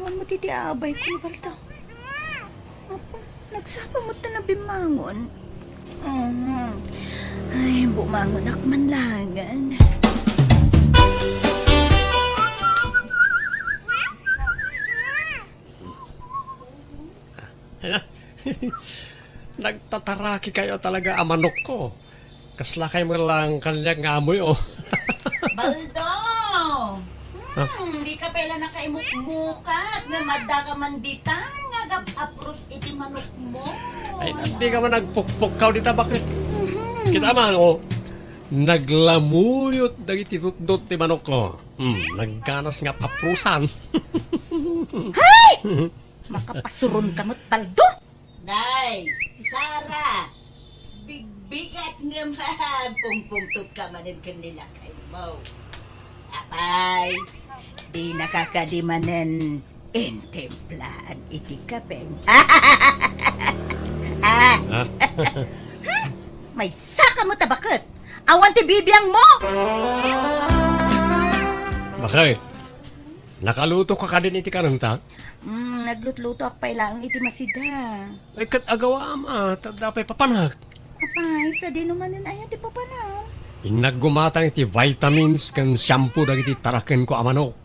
Awan mo titi abay ko na balta. Apa, nagsapa mo ta na bimangon. Ay, bumangon akmanlagan. Nagtataraki kayo talaga amanok ko. Kasla kayo mo lang kanyang ngamoy, oh. Baldo! Di ka pala nakaimuk-mukat nga madda ka manditan nga gap-apros iti manok mo. Ay, hindi ka man nagpukpok dito, bakit? Kita man, oh. Naglamuyot dagiti tutdot ti manok ko. Nagganas nga paprusan. Hay! Makapasuron ka mo't Baldo! Day, Sara, bigbigat nga pungpungtot ka manin kanila kay mo. Apay, Di nakakadimanen intemplaan iti kapeng. Ha? May saka mo tabakot! Awan ti bibiyang mo! Bakit? Nakaluto ka ka din iti karanta? Naglutluto ak pailang iti masida. Ay, kat agawa ama, tadapay papanak. Apay, sa di naman ay ti papanaw. Inaggumatang iti vitamins kan shampoo dagiti taraken ko amanok.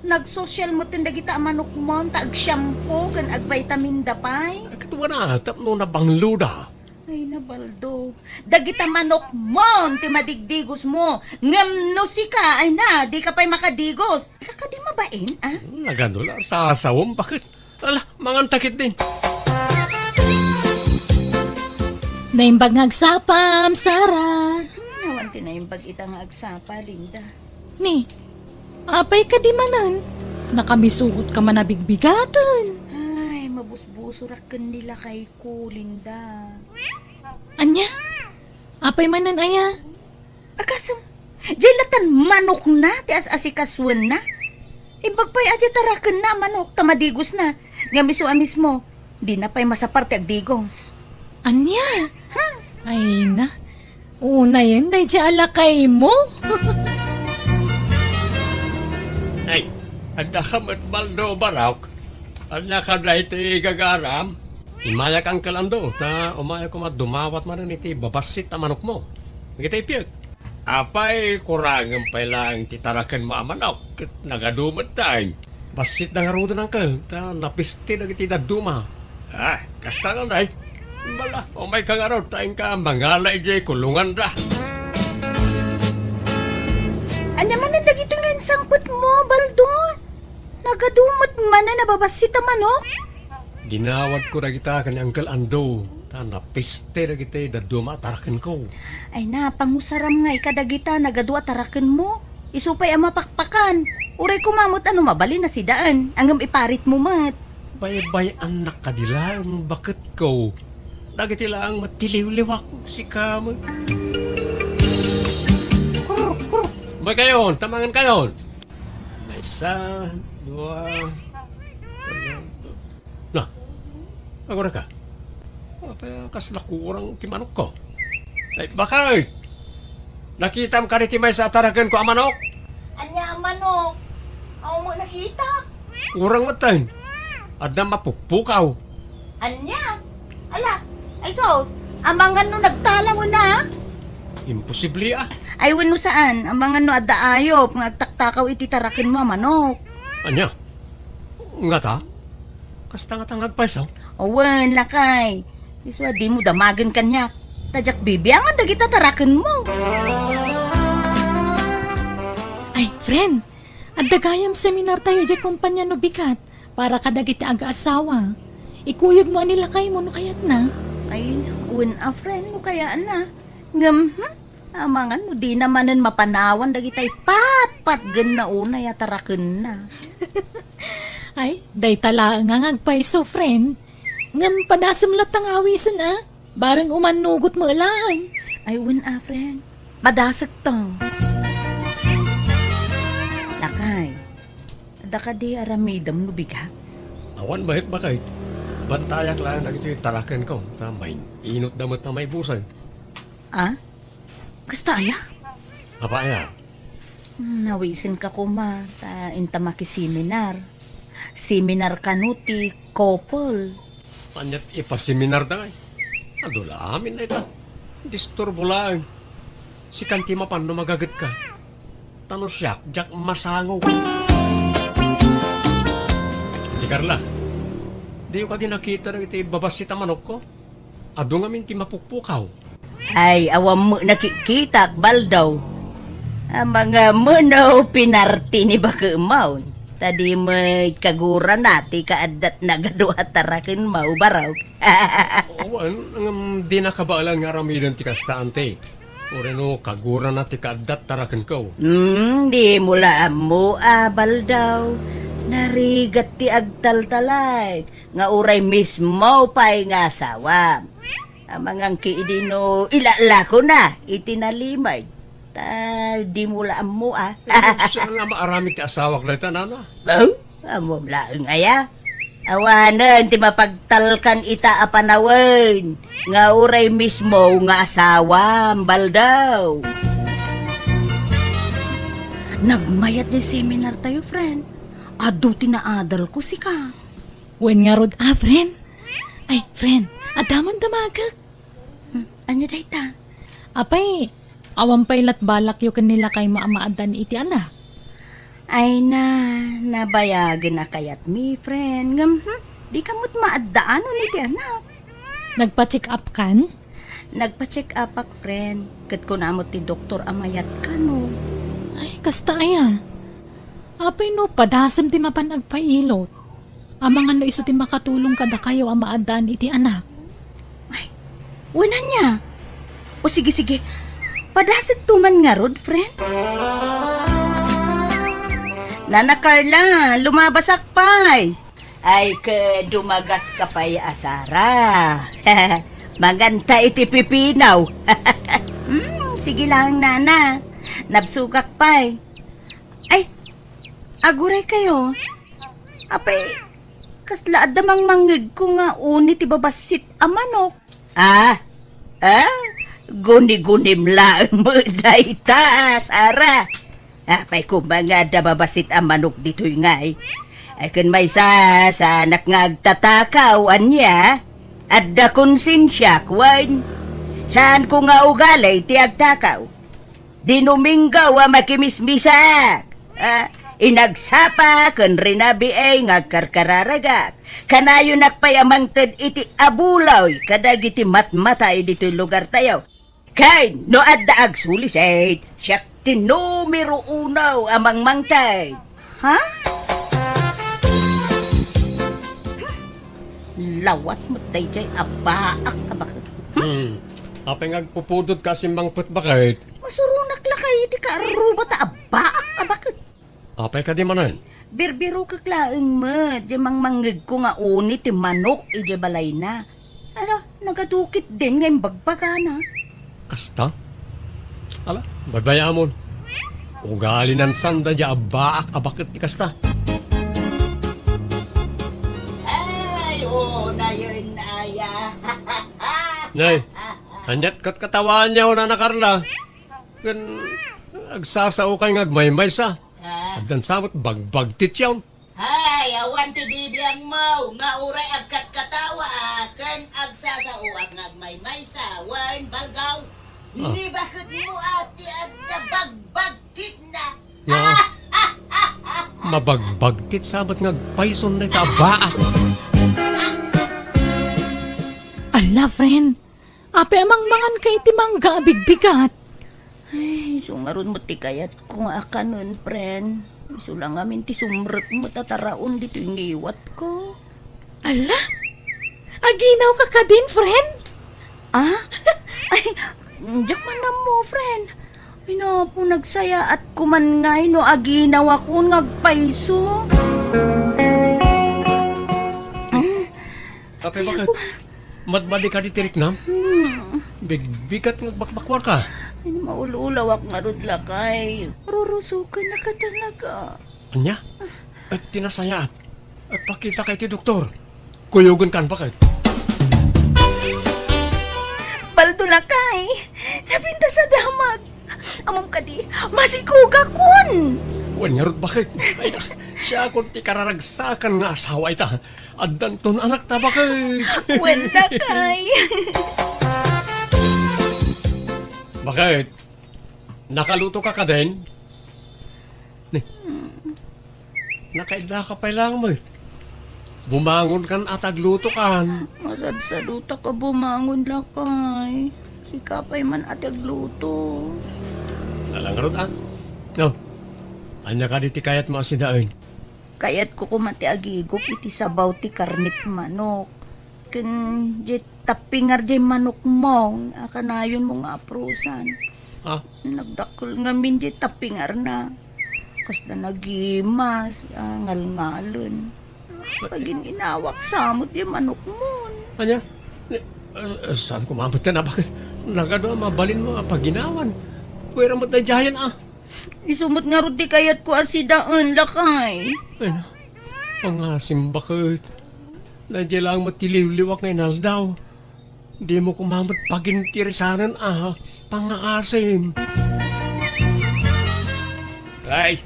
Nagsosyal mo tindagita manok mo, taag shampoo, kan ag vitamin dapay. Ay, katuwa na, tapno na bangluda. Ay nabaldo, dagita manok mo, ti madigdigos mo. Ngam no si ka, ay na, di ka pa'y makadigos. Kakadi mabain, ah? Naganula, sasawom, bakit? Ala, mangantakit din. Naimbag ngagsapam, Sara. Nawan tinaimbag itang agsapa, Linda. Ni, apay ka di manan. Nakamisukot ka man na bigbigatan. Ay, mabusbusurak kan nila kay ko, Linda. Anya, apay manan aya. Akasam, jailatan manok na, ti as-asikaswan na. Imbag pa'y adya tarakan na manok, tamadigos na. Nga miso-amis mo, di na pa'y masaparte ag digos. Anya, ay na. Una yan, day alakay mo. Ay, anda ka matmaldo barak. Anda ka na iti gagaram. Imayak ang kalando, ta umayak ko dumawat man iti babasit na manok mo. Kita ipiyag. Apay, kurangan pa lang titarakan mo amanok. Nagadumat tayo. Basit na nga rudo ng kal, ta napisti na iti daduma. Ah, kasta lang day. Bala, umay ka nga raw, tayong ka mangalay jay kulungan ra. Anya man ang dagito nga sangput mo, Baldo. Nagadumot man na nababasit ang manok. Ginawad ko na kita kanyang kalando. Ta napiste na kita daduma tarakan ko. Ay na, pangusaram nga ikadagita, nagadua tarakan mo. Isupay ang mapakpakan. Uray kumamot ano mabali na si daan. Angam iparit mo mat. Bay-bay anak ka dilang, bakit ko? Dagiti lang matiliw-liwak si Kamag. Bay kayon, tamangan kayon. May isa, dua, tatlo. Na, ako na ka. Kas nakurang timanok ko. Ay, bakit? Nakita mo ka rin timay sa ataragan ko ang manok? Anya ang manok? Ako mo nakita. Kurang matan. At na mapukpukaw. Anya? Ala, ay sos, amangan no nagtala mo na. Imposible ah. Ay wano saan, amangan no adda ayop, nagtaktakaw iti tarakin mo ang manok. Anya? Nga ta? Kasta nga tangag paisaw? Awan, lakay. Iswa di mo damagan kanyak. Tadyak bibiyangan dagita tarakin mo. Ay, friend, at dagayam seminar tayo di kumpanya no bikat para kadagiti aga-asawa. Ikuyog mo anila kay mo no kayat na. Ay, uwan a friend mo kaya na. Ngam, amangan no di namanan mapanawan dagitay pat gan na una ya tarakin na. Ay, day tala nga ngagpaiso, friend. Ngam padasam latang awisan ah. Barang umanugot mo lang. Ay, uwan a friend. Madasag to. Lakay, ada ka di aramidam no bigat. Awan bahit bakit? Bantayak lang na ito yung tarakan ko. Tamay, inot damot na may busan. Ah? Gusto aya? Apa ya? Nawisin ka kuma, ta inta makiseminar. Seminar kanuti, couple. Anyat ipaseminar da ngay. Adula amin na ita. Disturbo lang. Si kanti mapano magagat ka. Tano siya, jak masangaw. Di Carla, di ko ka din nakita ng iti babasita manok ko. Ado nga min ti mapukpukaw. Ay, awam mo nakikita, baldaw. Ang mga muno pinarti ni Bakamaw. Tadi may kagura nati kaadat nagaduha tarakin mau baraw. Oo, di nakabaalan nga ramidan ti kastaante. Oreno, kagura na ti kaadat tarakan ko. Di mula mo baldaw. Narigat ti agtaltalay. Nga uray mismo pa'y nga sawam. Ang mga kiidino ilala ko na itinalimay. Di mula mo Saan nga maaramid ti asawak na ita, nana? Oh, amo laeng aya. Awanan ti mapagtalkan ita a panawon. Nga uray mismo nga asawa, baldaw. Nagmayat ni seminar tayo, friend. Ado tinaadal ko si ka. Wen nga rod, friend. Ay, friend, adaman damagag. Anya day ta? Apay, awang pailat balak yo kanila kay maamaadan iti anak. Ay nabayagan na kayat mi, friend. Di kamot maadaan ni ti anak. Nagpa-check up kan? Nagpa-check up ak, friend. Kat ko namot ti doktor amayat ka, no. Ay, kasta aya. Apay no, padasam ti mapan agpailot. Amang ano iso ti makatulong kada kayo ang maadan iti anak. Wala niya. O sige. Padasig tuman nga rod, friend. Nana Carla, lumabasak pa'y. Ay, dumagas ka pa'y asara. Maganta iti pipinaw. Sige lang, nana. Nabsugak pa'y. Ay, aguray kayo. Apay, kasla adamang mangig ko nga unit ibabasit a manok. Guni-gunim lang mo day ta, Sara. Apay kumbaga dababasit ang manok dito'y ngay. Ay kun may sa anak nga agtatakaw, anya. At da konsensya, kwan. Saan ko nga ugalay ti agtakaw? Dinuminggaw a makimismisak. Inagsapa kun rinabi ay nga karkararagak. Kanayo nakpayamang ted iti abulaw kadag iti matmatay dito lugar tayo. Kay no adda agsuliset siya tinumero unaw amang mangtay. Ha? Lawat mo dayjay abaak abak. Apay nga pupudot ka simbang putbakit. Masurunak lakay iti kaaruba ta abaak abak. Apay ka di manan. Birbiro kaklaeng mo, di mangmangig ko nga uni ti manok, ije balay na. Ano, nagadukit din ngayong bagbaga na. Kasta? Ala, babayamon. Ugali ng sanda di abaak abakit ti kasta. Ay, oo na yun, aya. Nay, anyat kat katawan niya o na Carla. Kan, agsasao kay ngagmaymay sa. Agdan samot bagbagtit yawn. Hay, awan ti bibiyang mo, nga uray agkat katawa, ken agsasauag ngagmaymay sa, wan balgaw. Ni bakit mo ati at bagbagtit na? Mabagbagtit samot ngagpayson na itabaak. Ala, friend. Ape amang mangan kay ti mangga bigbigat. Ay, sungaron mo ti kayat kung akanon, friend. Iso lang amin ti sumrek mo tataraon dito yung iwat ko. Ala? Aginaw ka ka din, friend? Ay, diyak man na mo, friend. Ay na po nagsaya at kuman ngay no aginaw ako ngagpaiso. Apay bakit? Madmadi ka di tirik nam? Bigbigat ngagbakwar ka. Ay, maululaw ako nga rod lakay. Rurusukan na ka talaga. Anya? At tinasaya at pakita kay ti doktor. Kuyugan kan bakit? Paldo lakay. Napinta sa damag. amom ka di, masikuga kun. Wan nga ron, bakit? Ay, siya kung ti kararagsakan nga asawa ita. Addan ton anak ta, bakit? Wala kay. Bakit? Nakaluto ka din? Nakaidla ka pa lang mo. Bumangon kan at agluto kan. Masad-saduta ka bumangon lakay. Si kapay man at agluto. Nalangarot ah. No. Anya ka di ti kayat mo asidaan. Kayat ko kumati agigop iti sabaw ti karnit manok. Ken jet tapingar jay manok mo. Akanayon mo nga aprusan. Ah, Nagdakol nga min jet tapingar na. Kasda nagimas, ngal-ngalon. Pagin inawak samot yung manok mo. anya? Saan ko mabot na bakit? Nagado mabalin mo pag ginawan. Pwera mo tayo jayan ah. Isumot nga rin di kayat ko asidaan lakay. Ay na. Pangasim bakit? Nandiyan lang matiliw-liwak ngayon aldaw. Di mo kumamot pagintirisanan ah. Pangaasim. Ay,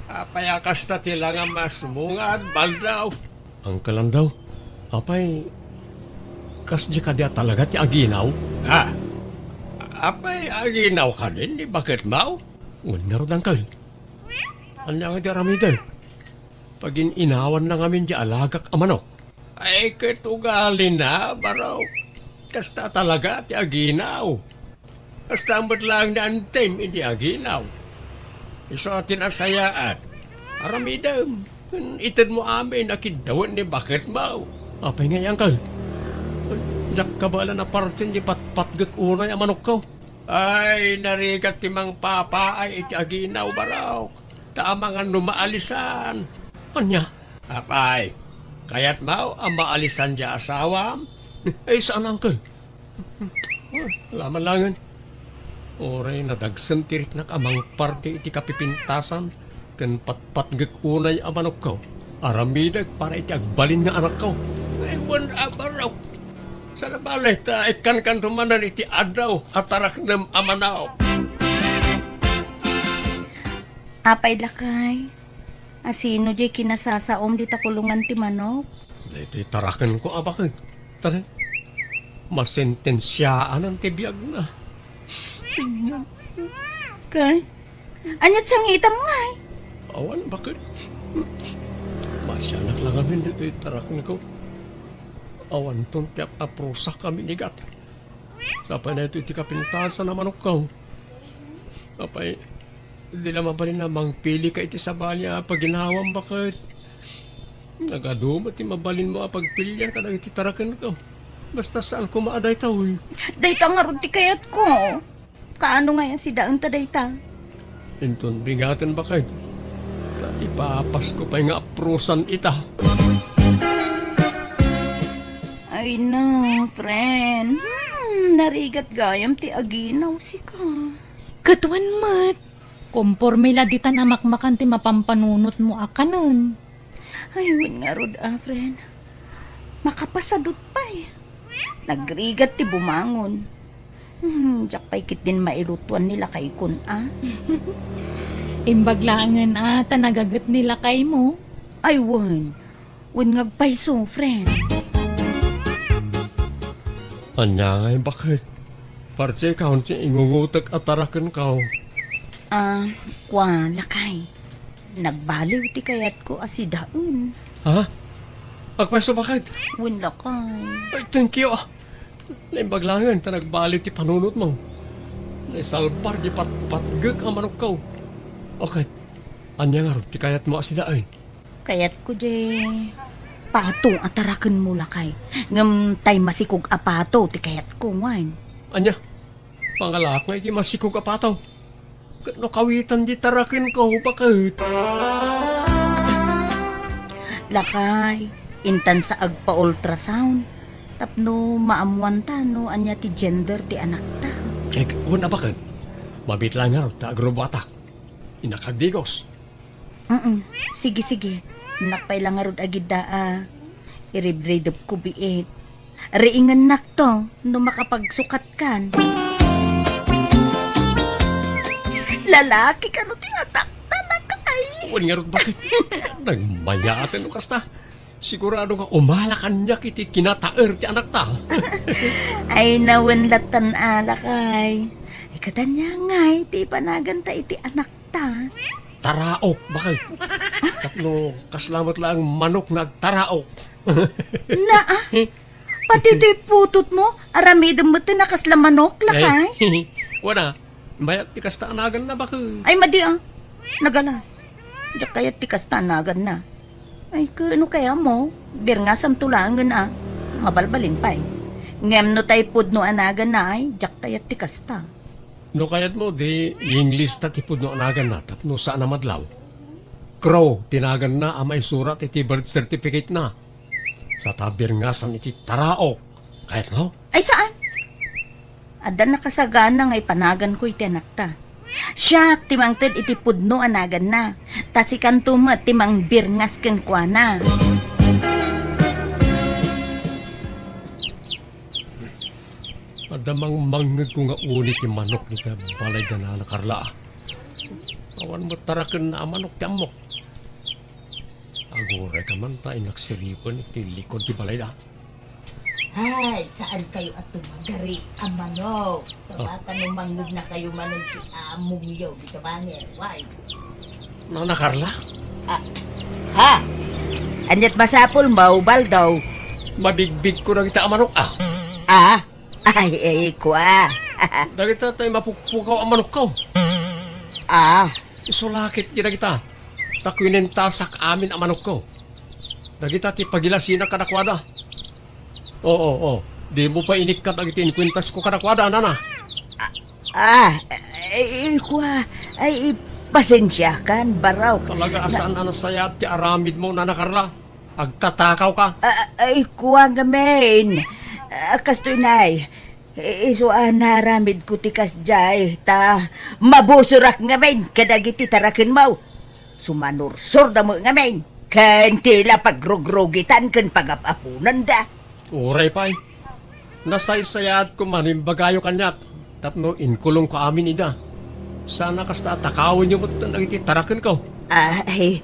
apayakas na tila nga mas mungad, baldaw. Ang kalandaw, apay, kas di ka diya talaga ti aginaw? Ha? Apay, aginaw ka din, di bakit mau? Ngunaro ng kal. Anya nga di aramida. Pagin inawan na ngamin di alagak amanok. Ay, ketugali na, baraw. Kasta talaga ti aginaw. Kasta mo't lang na antem, hindi aginaw. Iso atin asayaan. Aramidam. Itad mo amin, nakidawan ni bakit mau. Apay nga yan kal. Jak kabala na partin di patpatgak unay amanok ko. Ay, narigat timang papa ay iti aginaw baraw. Tama nga numaalisan. Anya? Apay, kayat mau ang maalisan di asawam? Ay, saan angkal? Laman langan. Oray nadagsan tirik na kamang parte iti kapipintasan ken patpatgak unay amanok ko. Aramidag para iti agbalin nga anak ko. Ay, buwan abaraw. Sa nabalay, ikan kan rumanan iti adaw atarak ng amanaw. Apay lakay. Asino jay kinasasaom di takulungan ti manok? Iti tarakan ko abakit. Tara, masentensyaan ang tibiyag na. Kay? Anyat sangitam nga eh. Awan, bakit? Masyanak lang kami dito itarakan ko. Awan ton tiap aprosak kami nigat. Sapay na ito iti kapintasan na manok ko. Sapay, di naman pa rin namang pili ka iti sabalya pag ginawang bakit. Nagadumat ti mabalin mo pagpilyan ka na iti tarakan ko. Basta saan ko maaday taoy. Dayta nga rin ti kayat ko. Kaano nga yan si Daon ta dayta? Inton bingatan bakit. Ipapas ko pa nga aprusan ita. Ay na, friend. Narigat gayam ti aginaw si ka. Katuan mat. Komporme la ditan amakmakan ti mapampanunot mo akanon. Ay, win nga rod friend. Makapasadot pa eh. Nagrigat ti bumangon. Diyak pa'y kit din mailutuan nila kay kun Imbaglangan ata nagagat nila kay mo. Ay, wan. Wan ngagpaiso, friend. Anya nga bakit? Parce kaun si ingungutak atarakan ka. Kwa, lakay. Nagbaliw ti kayat ko asidaon. Ha? Agpwesto bakit? Wan lakay. Ay, thank you ah. Naimbaglangan, ta nagbalik ti panunot mo. Naisalbar di patpatgag ang manok ko. Okay. Anya nga rin, ti kayat mo asidaan. Kayat ko jay pato atarakan mo lakay. Ngam tay masikog apato ti kayat ko wan. Anya? Pangalak nga iti masikog apataw. No kawitan di tarakin ko, bakit? Lakay, intan sa agpa-ultrasound. Tapno maamuan ta no anya ti gender ti anak ta. Eh, una bakit? Mabit lang nga, ta agrobatak. Inakagdigos. Sige, sige. Nakpay lang nga rod agid da iribridop ko biit. Riingan nak to no makapagsukat kan. Lalaki ka no tinatakta lakay. Uwan nga ron, bakit? Nagmayatan no kasta. Sigurado nga umalakan niya kiti kinataer ti anak ta. Ay nawanlatan alakay. Ay katanya ngay, ti panagan ta iti anak ta. Taraok, bakit? Tapno, kaslamat lang manok nagtaraok. Naa, pati ti putot mo, aramidam mo ti nakaslamanok lakay. Wala, mayat ti kasta anagan na bakit? Ay madi nagalas. Diyak kaya ti kastanagan na. Ay kano kaya mo, birngasam tulangan mabalbalin pa Ngem no tay pudno anagan na ay, diyak kaya ti kasta. No kayat mo, di English na tipod no anagan na, tapno saan na madlaw. Crow, tinagan na amay surat iti birth certificate na. Sa tabir ngasan iti taraok. Kahit no? Ay saan? Ada nakasagana ngay panagan ko iti anak ta. Siya, timang ted iti pudno anagan na. Tasikan tumat timang birngas ken kuana. Adamang mangag ko nga unit ti manok ni ka balay na nakarla. Awan mo tarakan na manok ti amok. Aguray ka man tayo nagsiripan iti likod ti balay da. Ay, saan kayo at tumagari ang manok? Tabatan ng mangod na kayo manong ti among yaw. Dito ba niya? Why? Na nakarla? Ha? Anyat masapol mo, Baldo? Mabigbig ko na kita ang manok Ay, kwa. Dagita tayo mapukpukaw ang manok ko. Isulakit gina kita. Takwinentasak amin ang manok ko. Dagita ti pagilasina kanakwada. Oo. Di mo pa inikat ang itinkwintas ko kanakwada, nana. Kwa. Ay, pasensya kan, baraw. Talaga asaan na nasaya ti aramid mo, nana Carla. Agtatakaw ka. Ay, kwa gamin. Kastoy nay. Iso naramid ko ti kasjay. Ta, mabusurak ngamin. Kadagiti tarakin mo. Sumanursur da mo ngamin. Kan tila pagrugrogitan kan pagapapunan da. Uray pa'y. Nasaysayat ko manimbagayo kanyak. Tapno inkulong ka amin ida. Sana kasta atakawin yung mutan ang ititarakan ko. Ay,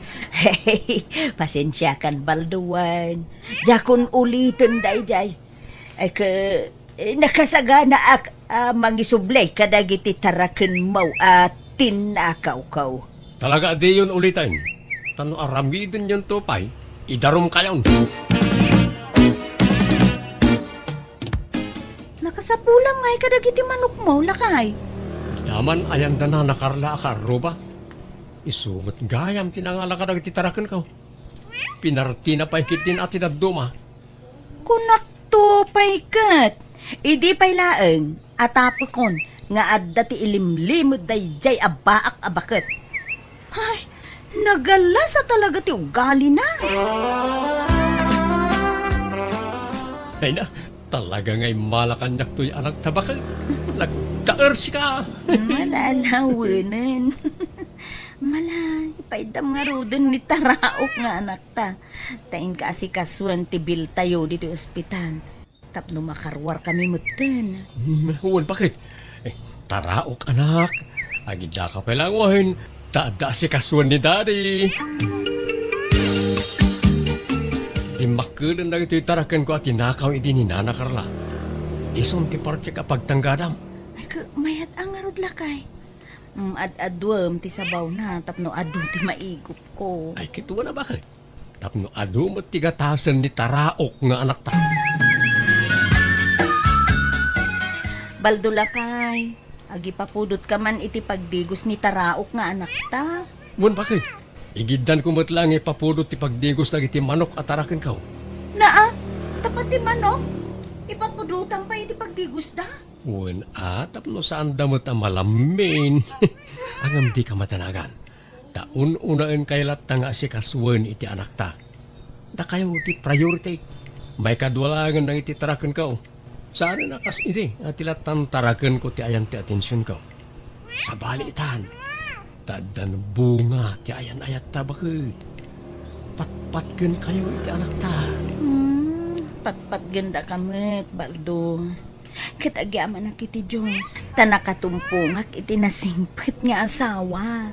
pasensya kan Balduan. Jakon ulitin day jay. Ay nakasagana ak mangisublay kadagiti taraken mo at tinakaw-kaw. Talaga di yun ulitin. Tano aramidin yun to pa'y. Idarom kayon. Nakasapulang ngay kadagiti manok mo lakay. Daman ayan da na nakarla ka, roba. Isungot gayam tinangala ka nagtitarakan ko. Pinarti na pa'y kitin at tinaduma. Kunak to paykat. Idi pay laeng atapakon nga adda ti ilimlimod dayjay abaak abaket. Ay, nagalasa talaga ti ugali na. Ay na, talaga nga'y malakanyak to'y anak tabakal. Nagtaer si ka. Malalawanan. Malay, paidam nga rodon ni Taraok nga anak ta. Tain ka asikasuan ti bil tayo dito ospital. Tapno makarwar kami mutan. Huwag bakit? Taraok anak. Agidya ka palang wahin. Tada si kasuan ni daddy. Imakulan na ito'y tarakan ko at tinakaw iti ni Nana Carla. Isom ti partya kapag tanggadam. Ay, mayat ang arod lakay. Ad-adwam ti sabaw na, tapno adu ti maigop ko. Ay, kituwa na bakit? Tapno ado mo tigatasan ni Taraok nga anak ta. Baldo lakay. Agi papudot ka man iti pagdigos ni Taraok nga anak ta. Huwag bakit? Igidan ko mo't lang ipapudot ti pagdigos na iti manok at tarakan ka. Naa, tapat ti manok. Ipapudutan pa iti pagdigos da. Huwag tapno saan damot ang malamin. Angam di ka matanagan. Taun-unaan kailat na nga si kaswan iti anak ta. Da kayo ti priority. May kadwalangan ng iti tarakan ka. Saan na kas iti at ilatan tarakan ko ti ayan ti atensyon ka. Sa balitan. Tadan bunga ti ayan ayat ta bakit. Patpatgan kayo iti anak ta. Patpat ganda kamit, Baldo. Katagyaman na kiti Diyos. Tanakatumpungak iti nasingpit nga asawa.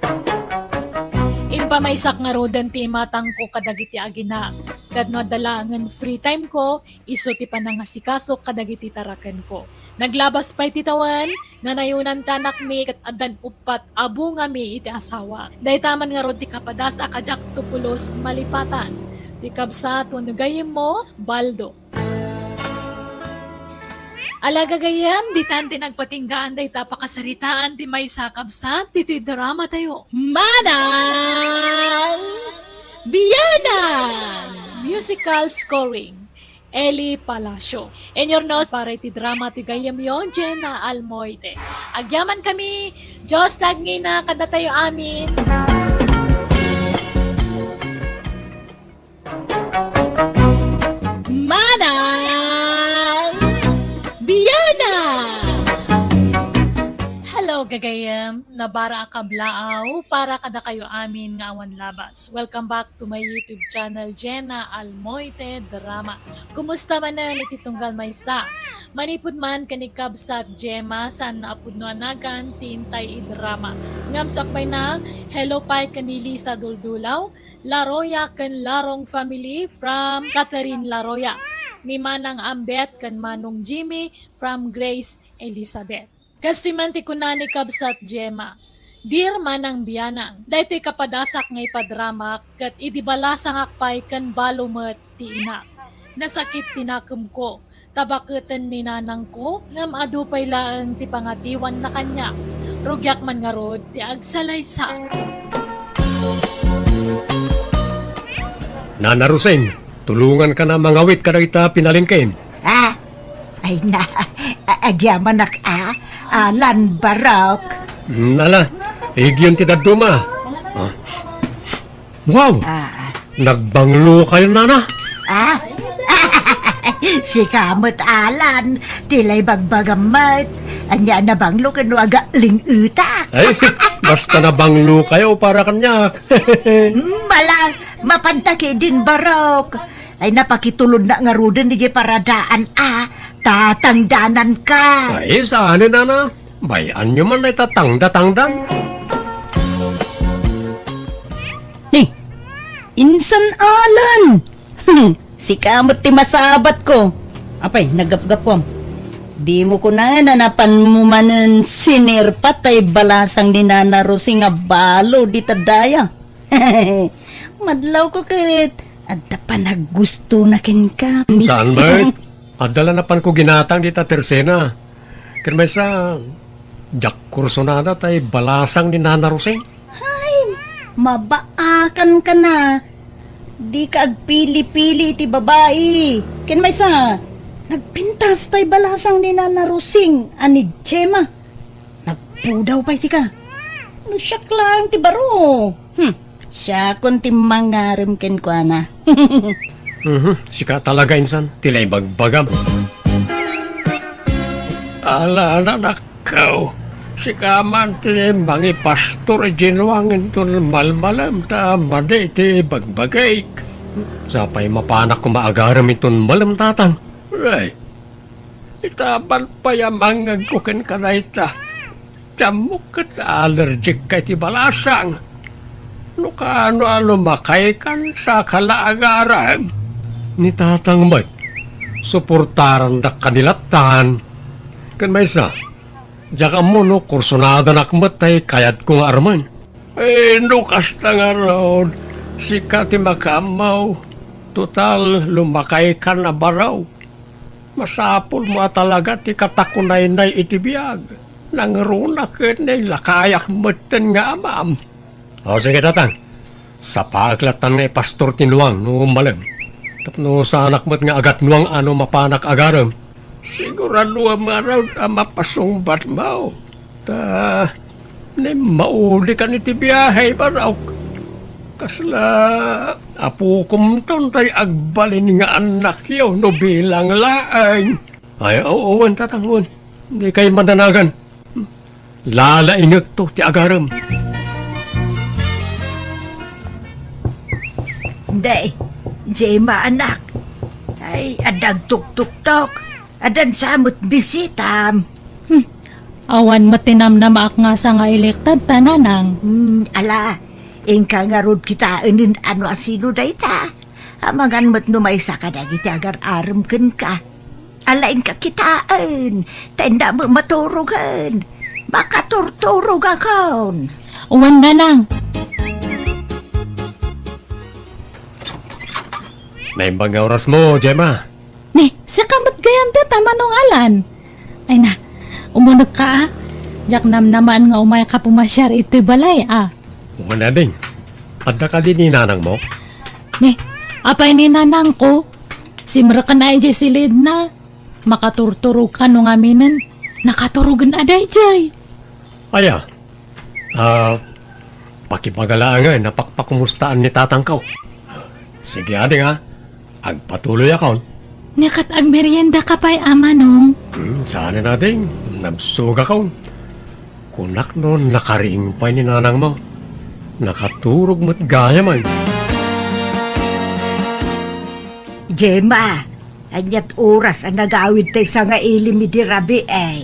Inpamaysak nga rodan ti matang ko kadagiti agina. Kad no dalangan free time ko, iso ti panangasikasok kadagiti taraken ko. Naglabas pa iti tawan, nga nayunan tanak mi kat adan upat abu nga mi iti asawa. Daytaman nga rod ti kapadas akajak tupulos malipatan. Ti kabsa tunugayem mo, baldo. Alaga gayam, di tanti nagpatinggaan day tapakasaritaan ti may sakabsat, dito'y drama tayo. Manang Biyanan! Musical scoring, Eli Palacio. In your notes, para iti drama ti gayam yon, Jenna Almoite. Agyaman kami, Diyos tagni na kada tayo amin. Manang Biyana! Hello gagayam, nabara kablaaw para kada kayo amin nga awan labas. Welcome back to my YouTube channel, Jenna Almoite Drama. Kumusta man na ititunggal maysa? Manipod man kanikab sa Gemma san naapod no anagan tintay i-drama. Ngam sakbay na, hello pay kanili sa Duldulaw, Laroya kan Larong family from Catherine Laroya. Ni Manang Ambet kan Manong Jimmy from Grace Elizabeth. Kastimanti kunani kabsat Gemma. Dear Manang Biyanang, daytoy kapadasak ngay padramak kat idibalasang akpay kan balumet ti inak. Nasakit tinakem ko, tabaketan ni nanang ko, ngam adupay laeng ti pangatiwan na kanya. Rugyak man nga rod ti agsalaysa. Nana Roseng, tulungan ka na mangawit ka na ita pinalingkin. Ay na, agyaman Alan Barok. Nala, igyon ti daduma. Wow! Nagbanglo kayo, Nana. Si kamot Alan, tilay bagbagamat. Anya na banglo kano aga lingutak. Ay, basta nabanglo kayo para kanya. Malang, mapantaki din Barok. Ay napakitulod na nga rudin di paradaan tatangdanan ka. Ay, saan Nana? Bayan nyo man ay tatangda-tangdan. Insan Alan! Si kamot ti masabat ko. Apay, nagapgapom. Di mo ko na nanapan mo manen sinirpat ay balasang ni Nana Rosie nga balo di tadaya. Madlaw ko kit. Adda pa naggusto na kin ka. Saan ba? Adala na pan ko ginatang dita tersena. Kaya may sa Jack Cursonada tay balasang ni Nana Roseng. Mabaakan ka na. Di ka agpili-pili iti babae. Ken may sa, nagpintas tay balasang ni Nana Rosing, ani Gemma. Nagpudaw pa si ka. No, siyak lang ti baro. Siya kun ti mangarim ken ko na. Sika talaga insan, tilay bagbagam. Ala na nakaw. Sika man ti mangi pastor ginwangin to malmalam ta madi ti bagbagay. Sapay mapanak ko maagaram iton malam tatang. Right. Itaban pa yamangag ko ken kanayta. Camok kat allergic kay ti balasang. No kaano makay kan sa kalaagaran. Ni tatang mat. Suportaran da kanilatan. Kan may sa. Diyan mo no, kursonada nakmatay kayat kong arman. No kasta nga ron. Sika ti makamaw. Total, lumakay ka na baraw. Masapol mo talaga ti katakunay-nay itibiyag. Nangruna ka na lakayak matan nga amam. O sige tatang. Sa paglatan nga pastor tinuang no malam. Tapno sa anak mat nga agat nuang ano mapanak agaram. Sigurado maraw mapasungbat mo. Mauli ka ni ti biyahe baraw. Kasla apukom ton tay agbalin nga anak yaw no bilang laang. Ay, oowan tatangon. Hindi kayo mananagan. Lalaingag to ti agaram. Hindi, Gemma anak. Ay, adag tuk-tuk-tok. Adan samot bisitam. Awan matinam na maak nga sa nga elektad tananang. Ala, ingka nga rod kita inin ano asino da ita. Amangan mo't numaysa ka na iti agar aramken ka. Alain ka kitaan, tenda mo maturugan. Makaturturog akon. Uwan na lang. May mga oras mo, Gemma. Ni, sa kamot gayam data manong alan. Ay na, umunag ka ah. Jak naman nga umay ka pumasyar ito'y balay ah. Wala ding. Adda ka din ni nanang mo? Ni, apay ni nanang ko. Simra ka na ay silid na. Makaturturog ka nung aminin. Nakaturugan aday jay. Aya. Pakipagalaan nga, napakpakumustaan ni tatang ko. Sige ading ha. Agpatuloy ako. Nikat ag merienda ka pa'y amanong. Sana natin, nabsuga ko. Kunak noon, nakariing pa ni nanang mo. Nakaturog mo't gaya man. Gemma, anyat oras ang nagawid tayo sa nga ilimi di rabi eh.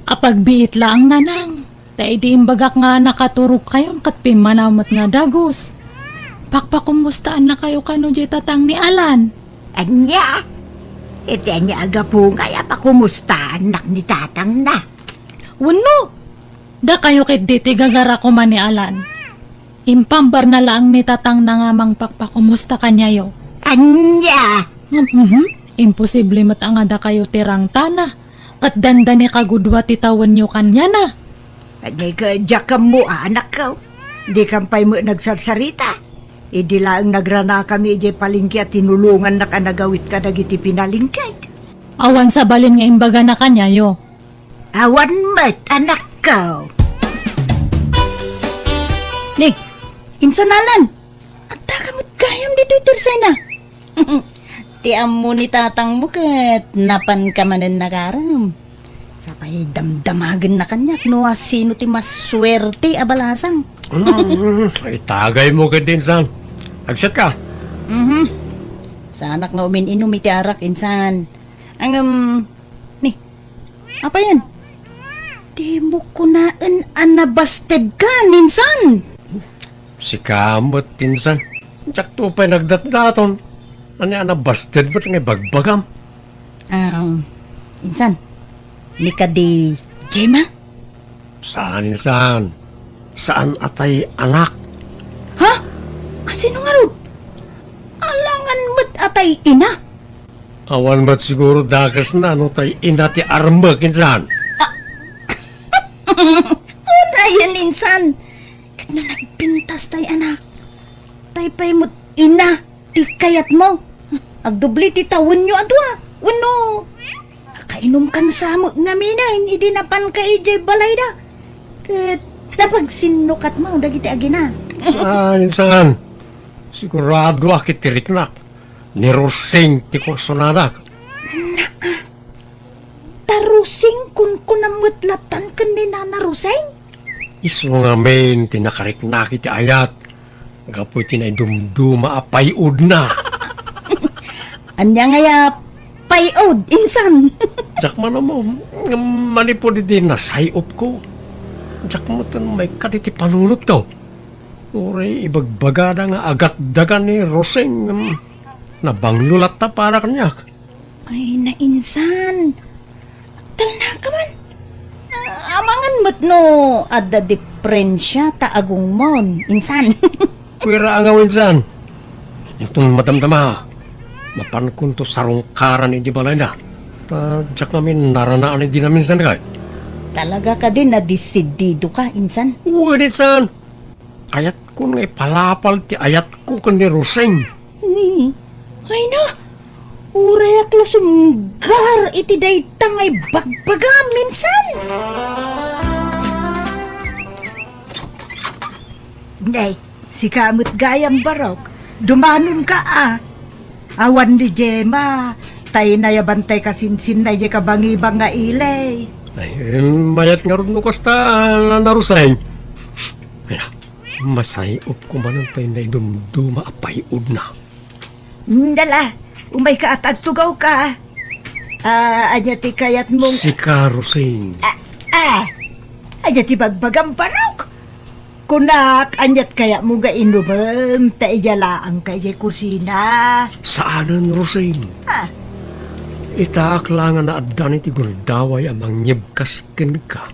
Apagbiit lang nanang. Tay di imbagak nga nakaturog kayo kat pimanamot nga dagos. Pakpakumustaan na kayo kano di tatang ni Alan. Anya, iti anya aga po nga pa kumusta anak ni tatang na. Wano? Da kayo kit diti gagara ko man ni Alan. Impambar na lang ni tatang na nga mang pakpakumusta kanya yo. Anya, Imposible matanga da kayo tirang tana. Kat dandani kagudwa titawan nyo kanya na. anya ka ka mo anak ko. Di kampay mo nagsarsarita. Idi lang nagrana kami ije palingki at tinulungan na ka nagawit ka dagiti pinalingkay. Awan sa balin nga imbaga na kanya yo. Awan mat anak ko. Ni, insanalan. At takamot kayam dito itursay na. Ti amo ni tatang mo kat napan ka manan nagaram. Sapay damdamagan na kanyak no sino ti mas swerte abalasang. Itagay mo ka din, San. Agset ka. Sa anak nga umin-inom iti arak insan. Ang ni, apa yan? Di mo kunaan anabasted ka, ninsan. Si kamot, tinsan. Tsak to pa'y nagdatdaton. Ano busted ba't ngay bagbagam? Insan, ni ka di Gemma? Saan, San? Saan atay anak? Ha? Sino nga ro? Alangan mo't atay ina? Awan ba't siguro dakas na no tay inati armag, insan? Una yan, insan. Kano nagpintas tay anak. Tay pa'y mo't ina, ti kayat mo. Agdubli ti tawon nyo adwa. Uno. Kakainom kan sa mo nga minahin, hindi napan ka ijay balay da. Kat napagsinukat mo, dagiti agina. Saan, insan? Sigurado akit tiriknak. Ni Rosing ti kursonadak. Tarusing kun kunamutlatan kan ni Nana Ruseng? Iso nga main tinakariknak iti ayat. Gapoy tinay dumduma apayud na. Anya nga ya payod, insan. Tsak man mo, manipod din na sayop ko. Tsak mo tan may kaditi panunot ko. Uri ibagbagada nga agat dagan ni Roseng. Nabanglulat ta para kanyak. Ay, na insan. Tal na ka man. Amangan mo't no, adda diferensya ta agong mon, insan. Kuira ang awin san. Itong madamdama. Mapankun to sarungkaran ni balay na. Tsak namin naranaan ni namin san kay. Talaga ka din na disidido ka, insan. Uwede san. Ayat ko nga ipalapal ti ayat ko ni Roseng. Ni, ay na. Uray akla sumgar iti daytang ay bagbaga minsan. Nay, si kamot gayam barok. Dumanon ka ah. Awan ni Gemma. Tay na yabantay kasinsin na ye kabangibang nga ilay. Ay, mayat nga rin kasta na Roseng. Ay, masayop ko man ang tayo na idumduma apayod na. Dala, umay ka at agtugaw ka. Anya ti kayat mong... Si ka, Rosing. Anya ti bagbagang parok. Kunak, anyat kaya mo ga inumam, ta ijalaang kaya kusina. Saanan, Rosing? Itaak lang na adan iti gundaway amang nyebkas ken ka.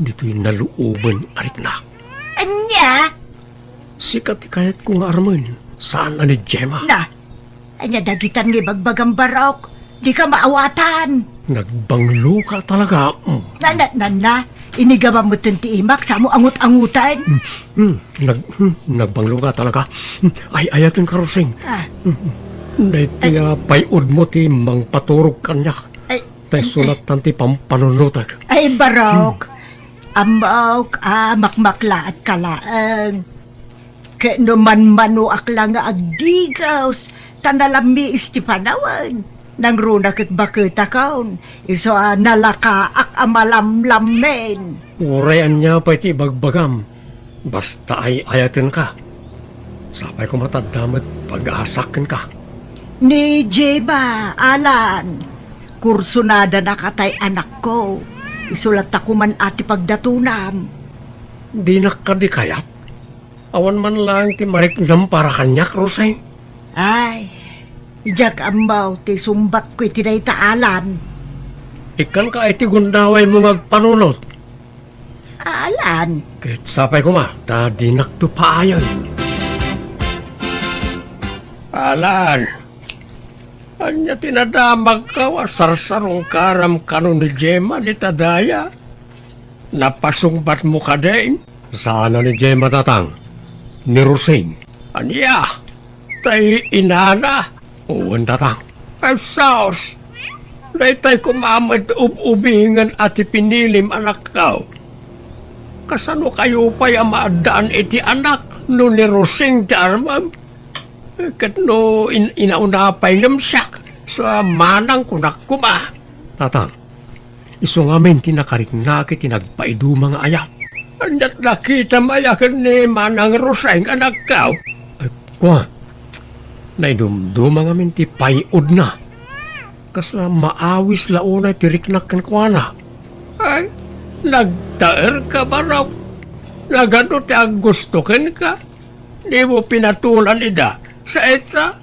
Dito'y naluuban ariknak. Anya? Sikat kayat kong arman. Saan na ni Gemma? Na, anya dagitan ni bagbagang barok. Di ka maawatan. Nagbanglo ka talaga. Na, inigama mo ti imak sa mo angut-angutan. Nagbanglo ka talaga. Ay, ayatan ka, Rosing. Ah, Dahiti payod mo ti mang paturog kanyak. ay, Tay sulatan ti pampanunutag. ay barok. Amok, makmakla at kalaan. Kaya naman manuak lang nga agdigaws. Tanalami istipanawan. Nang runak at bakit akaon. Iso nalakaak amalamlamen. Urayan niya pa iti bagbagam. Basta ay ayatin ka. Sabay ko matadamat pag-aasakin ka. Ni Jeba, Alan. Kursunada na katay anak ko. Isulat ako man ati pagdatunam. Di na ka di kayat. Awan man lang ti mariknam para kanyak, Rosay. Ay, ijak ambaw ti sumbat ko iti taalan. Ikan ka iti gundaway mo ngagpanunot. Alan, Kahit sapay ko ma, ta di nakto paayon. Alan, anya tinadamag ka, sarsarong karam kanon ni Gemma ni Tadaya. Napasungbat mo ka din. Sana ni Gemma tatang, ni Rosing. Anya, tay inana. Uwan tatang. Ay saos, dahil kumamad ubingan at ipinilim anak ka. Kasano kayo pa'y maadaan iti anak no ni Rosing ti armam? Kat no inaunapay namsyak sa manang kunak kuma. Tatang, iso ngamin tinakarik na kiti nagpaidu mga ayak. Andat nakita mayakan ni manang Rosing anak ka. Ay, kuha, naidumduma ngamin ti payod na. Kasla maawis launay tiriknak kan kuha na. Ay, nagtaer ka ba raw? Nagano ti ang gusto ken ka? Di mo pinatulan ida sa eta?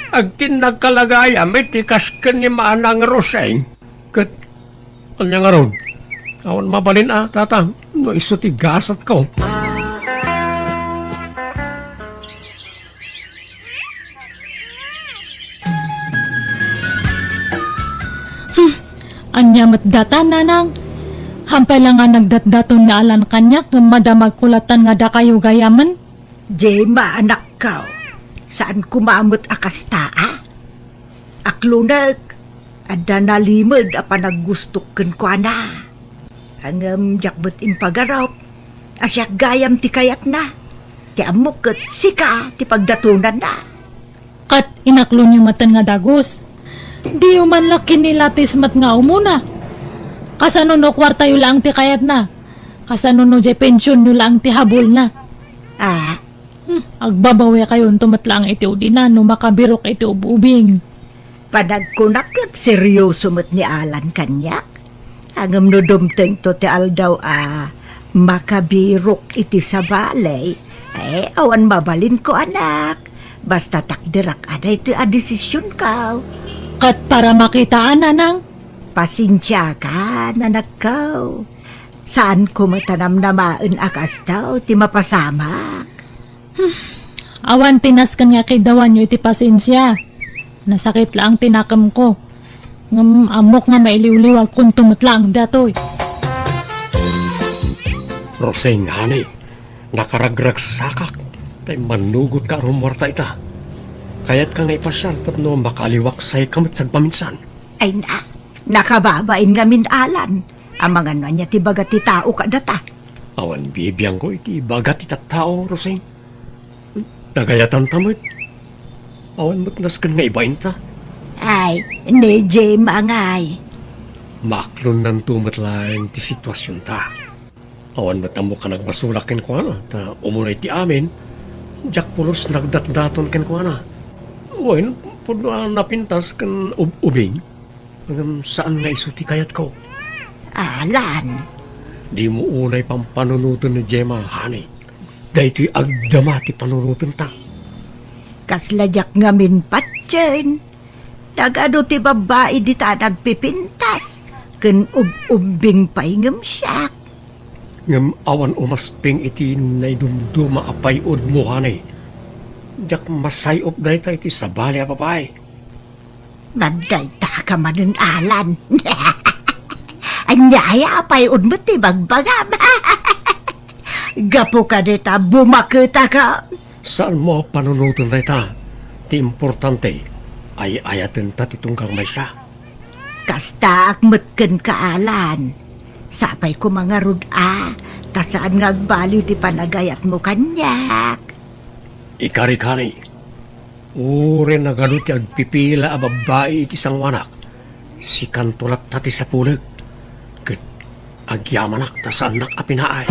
Agtinag kalagayam iti kasken ni manang Roseng. Kat, anya nga ron? Awan mabalin tatang. No iso ti gasat ko. Anya matdatan nanang. Hampay lang nga nagdatdaton nga alan kanyak nga madamag kulatan nga da kayo gayaman. Jema anak ka. Saan kumamot akastaa? Aklunag, ada nalimod a panaggustukken ko na. Hangam jakbet impagarop, asyak gayam ti kayat na. Ti amok ket sika ti pagdatunan na. Kat inaklo niyo matan nga dagos. Di man laki nilatis mat nga umuna. Kasano no kwarta yu lang ti kayat na. Kasano no jay pensyon yu lang ti habol na. Agbabawi kayo tumatlang iti udina no makabirok iti ububing. Panagkunak ket seryoso met ni Alan kanyak. Hangam no dumteng to ti aldaw makabirok iti sa balay. Awan mabalin ko anak. Basta takdirak ada ito a desisyon ka. Kat para makitaan nanang. Pasensya ka, nanak ka. Saan ko matanam namaan akas daw, ti mapasamak. Awan tinas kanya kay dawan nyo iti pasensya. Nasakit lang tinakam ko. Ngam amok nga mailiw-liwag kung tumatlang datoy. Roseng, hanay, nakaragrag sakak. Tay manugot ka rumwarta ita. Kaya't ka nga ipasyan no makaliwak say kamit sa paminsan. Ay na, nakababain ngamin Alan. Ang mga nanya ti baga ti tao ka data. Awan bibiyang ko iti bagat ita tao, Roseng. Nagayatan tamad. Awan mo't naskan nga ibain ta. Ay, neje mangay. Maklon ng tumatlaing ti sitwasyon ta. Awan matamo ka nagbasulak ken ko na. Ta umunay ti amin. Jack pulos nagdatdaton ken ko na. Uwain, puno napintas ken ubing. Saan nga isuti kayat ko? Alan, Di mo unay pang panunutan ni Gemma, honey. Dahito'y agdama ti panunutan ta. kasladyak ngamin patyen. Nagano ti babae di ta nagpipintas. Ken umbing paingam siya. Ngam awan umasping iti nay dumduma apayod mo, honey. Jak masayop na ita iti sabali a papay. Nagday ta ka manin Alan. Anyaya payod mo ti bagbagam. Gapo ka dita bumakita ka. Saan mo panunutan na ita? Ti importante ay ayatin ta titungkang may sa. Kasta akmetken ka Alan. Sapay ko mga ruda. Tasaan ngagbaliw ti panagayat mo kanyak. Ikari-kari. Ure na ganun ti agpipila a babae iti sangwanak. Si kantulat tati sa pulag. Kat agyamanak ta sa anak a pinaay.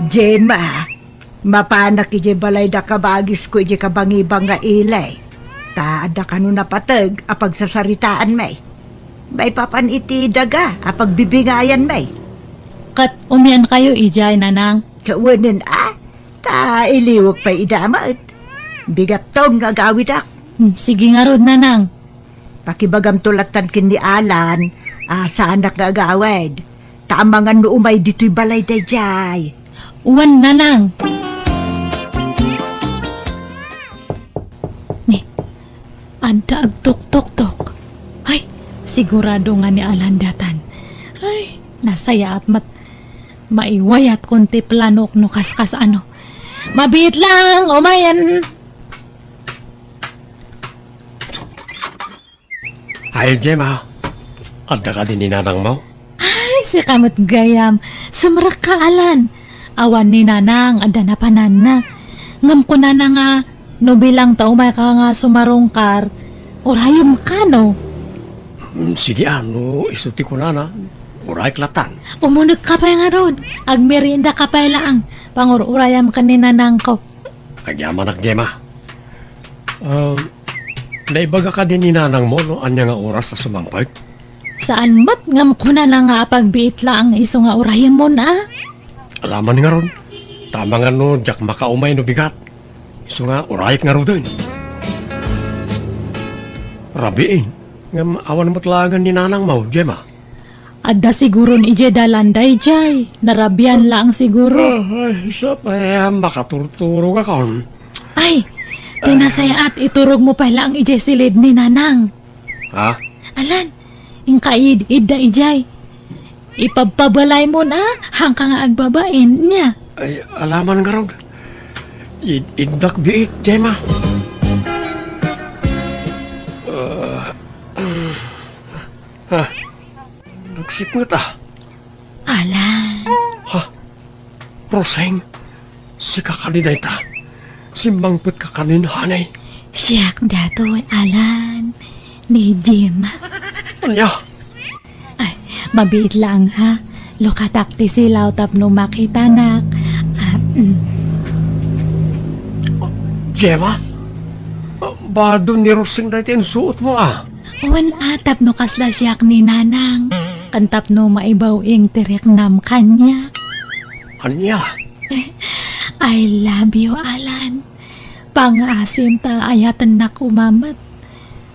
Gemma, mapanak ije balay da kabagis ko ije kabangibang nga ilay. Taada ka no napatag apag sasaritaan may. May papan iti daga apag bibingayan may. Kat umyan kayo, ijay, nanang. Kawanin ta iliwag pa idamat. Bigat taon nga gawid ak. Sige nga rod, nanang. Pakibagam tulatan kin ni Alan, sa anak nga gawid. Tamangan no umay dito'y balay dayjay. Uwan, nanang. Ni, anda agtok-tok-tok. Ay, sigurado nga ni Alan datan. Ay, nasaya at maiwayat konti planok no kaskas ano. Mabit lang, umayan. Ay, Gemma. Adda ka din ni nanang mo? Ay, si kamot gayam. Sumrak ka, Alan. Awan ni nanang, ada na panan na. Ngam ko na nga, no bilang tao may ka nga sumarongkar. Orayom ka, no? Sige ano, isuti ko na. Uray klatan. Umunod ka pa nga rod. Agmerinda ka pa lang. Pangururayam ka ni nanang ko. Agyamanak, Gemma. Naibaga ka din ni nanang mo no anya nga oras sa sumampag? Saan mat ngam ko na lang nga pagbiit lang iso nga orayam mo na. Alaman nga ron. Tama nga no, jak makaumay no bigat. Iso nga, urayit nga ro din. Rabiin. Nga awan mo talagan ni nanang mo, Gemma. Adda siguro ni Ije dalanday jay. Narabyan lang siguro. Ay, isa pa makaturturo ka kon. Ay, tinasaya at iturog mo pala ang Ije silid ni nanang. Ha? Alan, ingkaid idda ijay. Ipagpabalay mo na, hangka nga agbabain niya. Ay, alaman nga ron. Idak biit, Gemma. Nagsipngat Alan, Roseng, si kakaniday ta. Simbangput kakanin, hanay. siyak daton Alan, ni Jim. Anya? Ay, mabit lang ha. Lokatakti silaw tapno makitanak. Gemma? Bado ni Roseng dahil ang suot mo Wan atap no kasla siyak ni nanang. Kantap no maibaw ing tirek nam kanya. Anya? I love you, Alan. Pangasim ta ayatan na kumamat.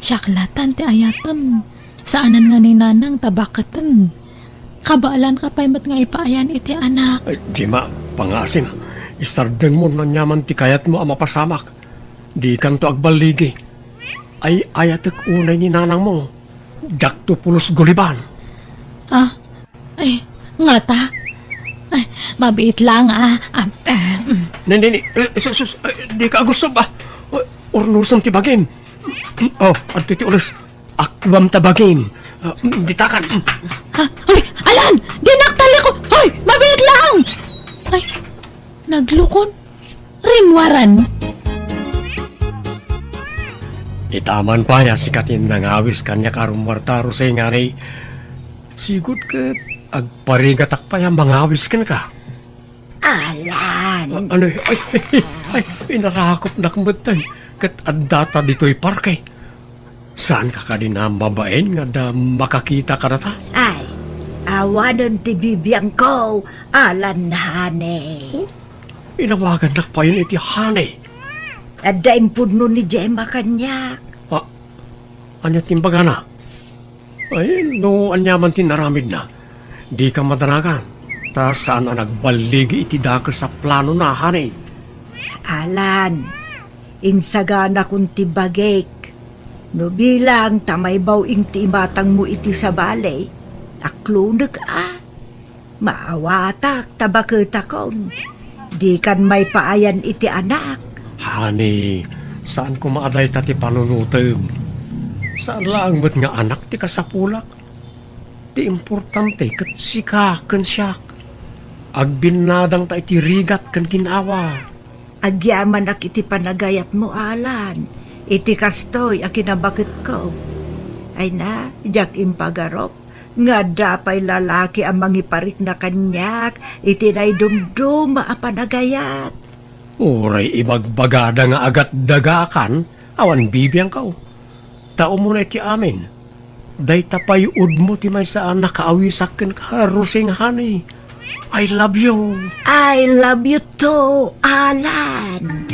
Syaklatan ti ayatam. Saanan nga ni nanang tabakatan. Kabaalan ka pa'y mat nga ipaayan iti anak. Ay, Gemma, pangasim. Isardeng mo na nyaman ti kayat mo ang mapasamak. Di kanto agbaligi. Ay ayatek unay ni nanang mo. Dakto pulos guliban. Ay, nga ta. Ay, mabit lang Nini, sus, di ka gusto ba? Ornusan ti bagim. Oh, at ti ulis. Akwam ta bagim. Ditakan. Ay, Alan! Dinaktali ko! Hoy! Mabit lang! Ay, naglukon. Rimwaran. Itaman pa ya sikatin nang awis kanya karumwartaro sa ingari. Sigut ka agparigatak pa yung mangawis ka na ka. Alan, Ano, ay, inarakop na kumatan. Kat adata dito'y parke. Saan ka na mabain nga da makakita ka na ta? Ay, awanan ti bibiyang ko, alan hane. Inawagan na pa yun iti hanay. At daim puno ni Gemma kanyak. Anya timbaga na? Ay, no anyaman tinaramid na. Di ka madanagan. Ta saan ang nagbaligi iti dako sa plano na hanay. Alan, insagana kung tibagek. No bilang tamaybaw ing timatang mo iti sa balay. Aklunag Maawatak tabakita kon. Di kan may paayan iti anak. Hani, saan ko maaday tati panunutem? Saan lang ba't nga anak ti kasapulak? Ti importante kat sika kan siyak. Agbinadang ta iti rigat kan ginawa. Agyaman ak iti panagayat mo, Alan. Iti kastoy a kinabakit ko. Ay na, jak impagarop. Nga dapay lalaki ang mangiparik na kanyak. Iti na'y dumduma a panagayat. Uray ibagbagada nga agat dagakan, awan bibiyang kao. Tao mo na iti amin. Day tapay mo ti may saan nakaawisakin ka rusing honey. I love you. I love you too, Alan.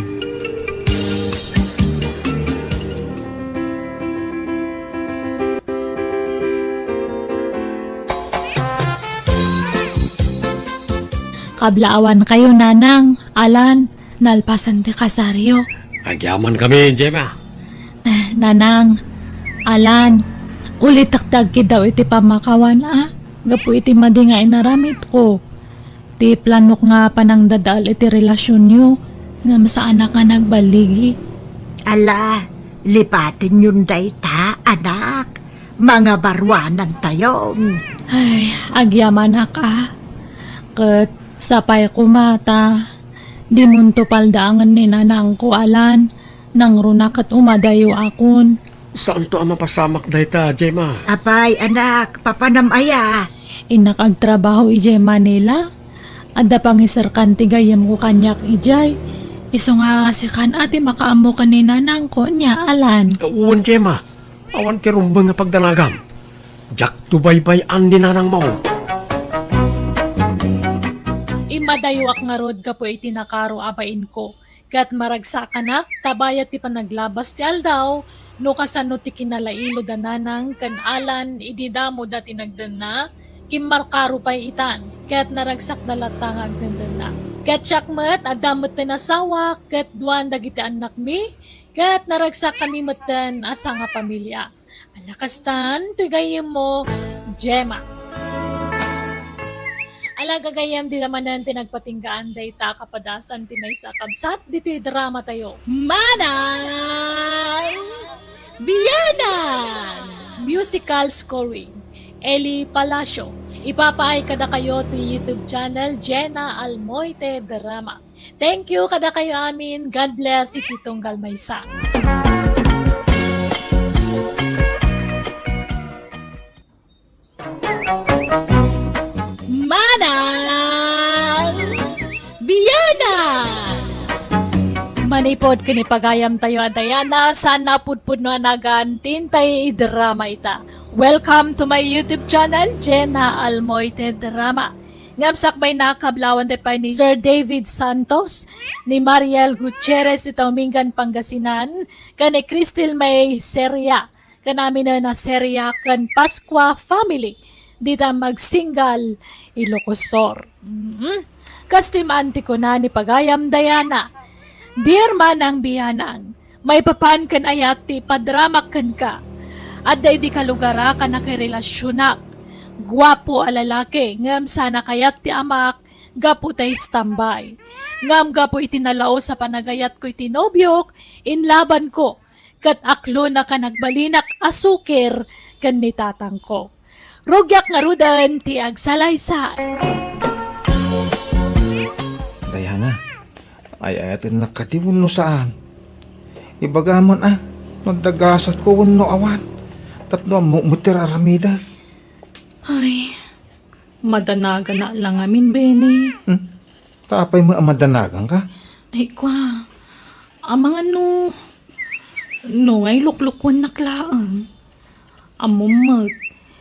Kablaawan kayo, Nanang, Alan, nalpasan ti kasaryo. Agyaman kami, Gemma. Nanang, Alan, ulit takdag daw iti pamakawan Gapu iti madi nga inaramit ko. Ti planok nga panang dadal iti relasyon nyo nga masaan ka nagbaligi. Ala, lipatin yun dayta, anak. Mga barwanan tayong. Ay, agyaman ka. Kat sapay kumata. Di munto paldaangan ni Nanang ko, Alan. Nang runakat umadayo akon. Saan to ang mapasamak na ita, Gemma? Apay, anak, papanamaya. Inakagtrabaho ijay Manila. Adda pang isarkan tigayam ko kanyak ijay. Iso nga si kan ati makaamo ka ni Nanang ko niya, Alan. Uwan, Gemma. Awan ti rumbang nga pagdanagam. Jak tubaybay ang ninanang mo. Imadayo ak nga rod ka po itinakaro abain ko. Kat maragsakan tabayat ti panaglabas ti aldaw, no kasano ti kinalailo da Nanang kan Alan ididamo da tinagdan na, kimmarkaro pa'y itan, kat naragsak na latang agdandan na. Kat syakmat, adamot na nasawa, kat duwan dagiti anak mi, kat naragsak kami matan asa nga pamilya. Alakastan, tuyagayim mo, Gemma. Alagagayam di naman natin nagpatinggaan dayta kapadasan ti may sakabsat dito yung drama tayo. Manang Biyanan! Musical scoring. Eli Palacio. Ipapaay kada kayo to YouTube channel Jenna Almoite Drama. Thank you kada kayo amin. God bless si Titong Galmaysa. Manang Biyanan! Manipod kini pagayam tayo adayana sana pudpud no anagan tintay drama ita. Welcome to my YouTube channel Jenna Almoite Drama. Ngamsak may nakablawan pa ni Sir David Santos, ni Mariel Gutierrez itaw Mingan Pangasinan, kani Cristel May Seria, kanami na Seria kan Pasqua Family, dita magsingal Ilocosor. Kastimanti ko na ni Pagayam Dayana. Dear Manang Biyanang, may papan kan ayati padramak kan ka. At day di kalugara ka nakirelasyonak. Gwapo a lalaki, ngam sana kayat ti amak, gapo tay standby. Ngam gapo itinalao sa panagayat ko itinobyok, inlaban ko. Kat aklo na ka nagbalinak asukir kan ni tatang ko. Rugyak nga rudan ti agsalaysay. Dayana, ay ayatin nakatiwon no saan. Ibagaman nagdagasat ko no awan. Tapno mo mutiraramida. Ay, madanaga na lang amin, Benny. Tapay mo amadanagan ka? Ay, kwa. Amang ano, No ay luklukon naklaang. Amumot,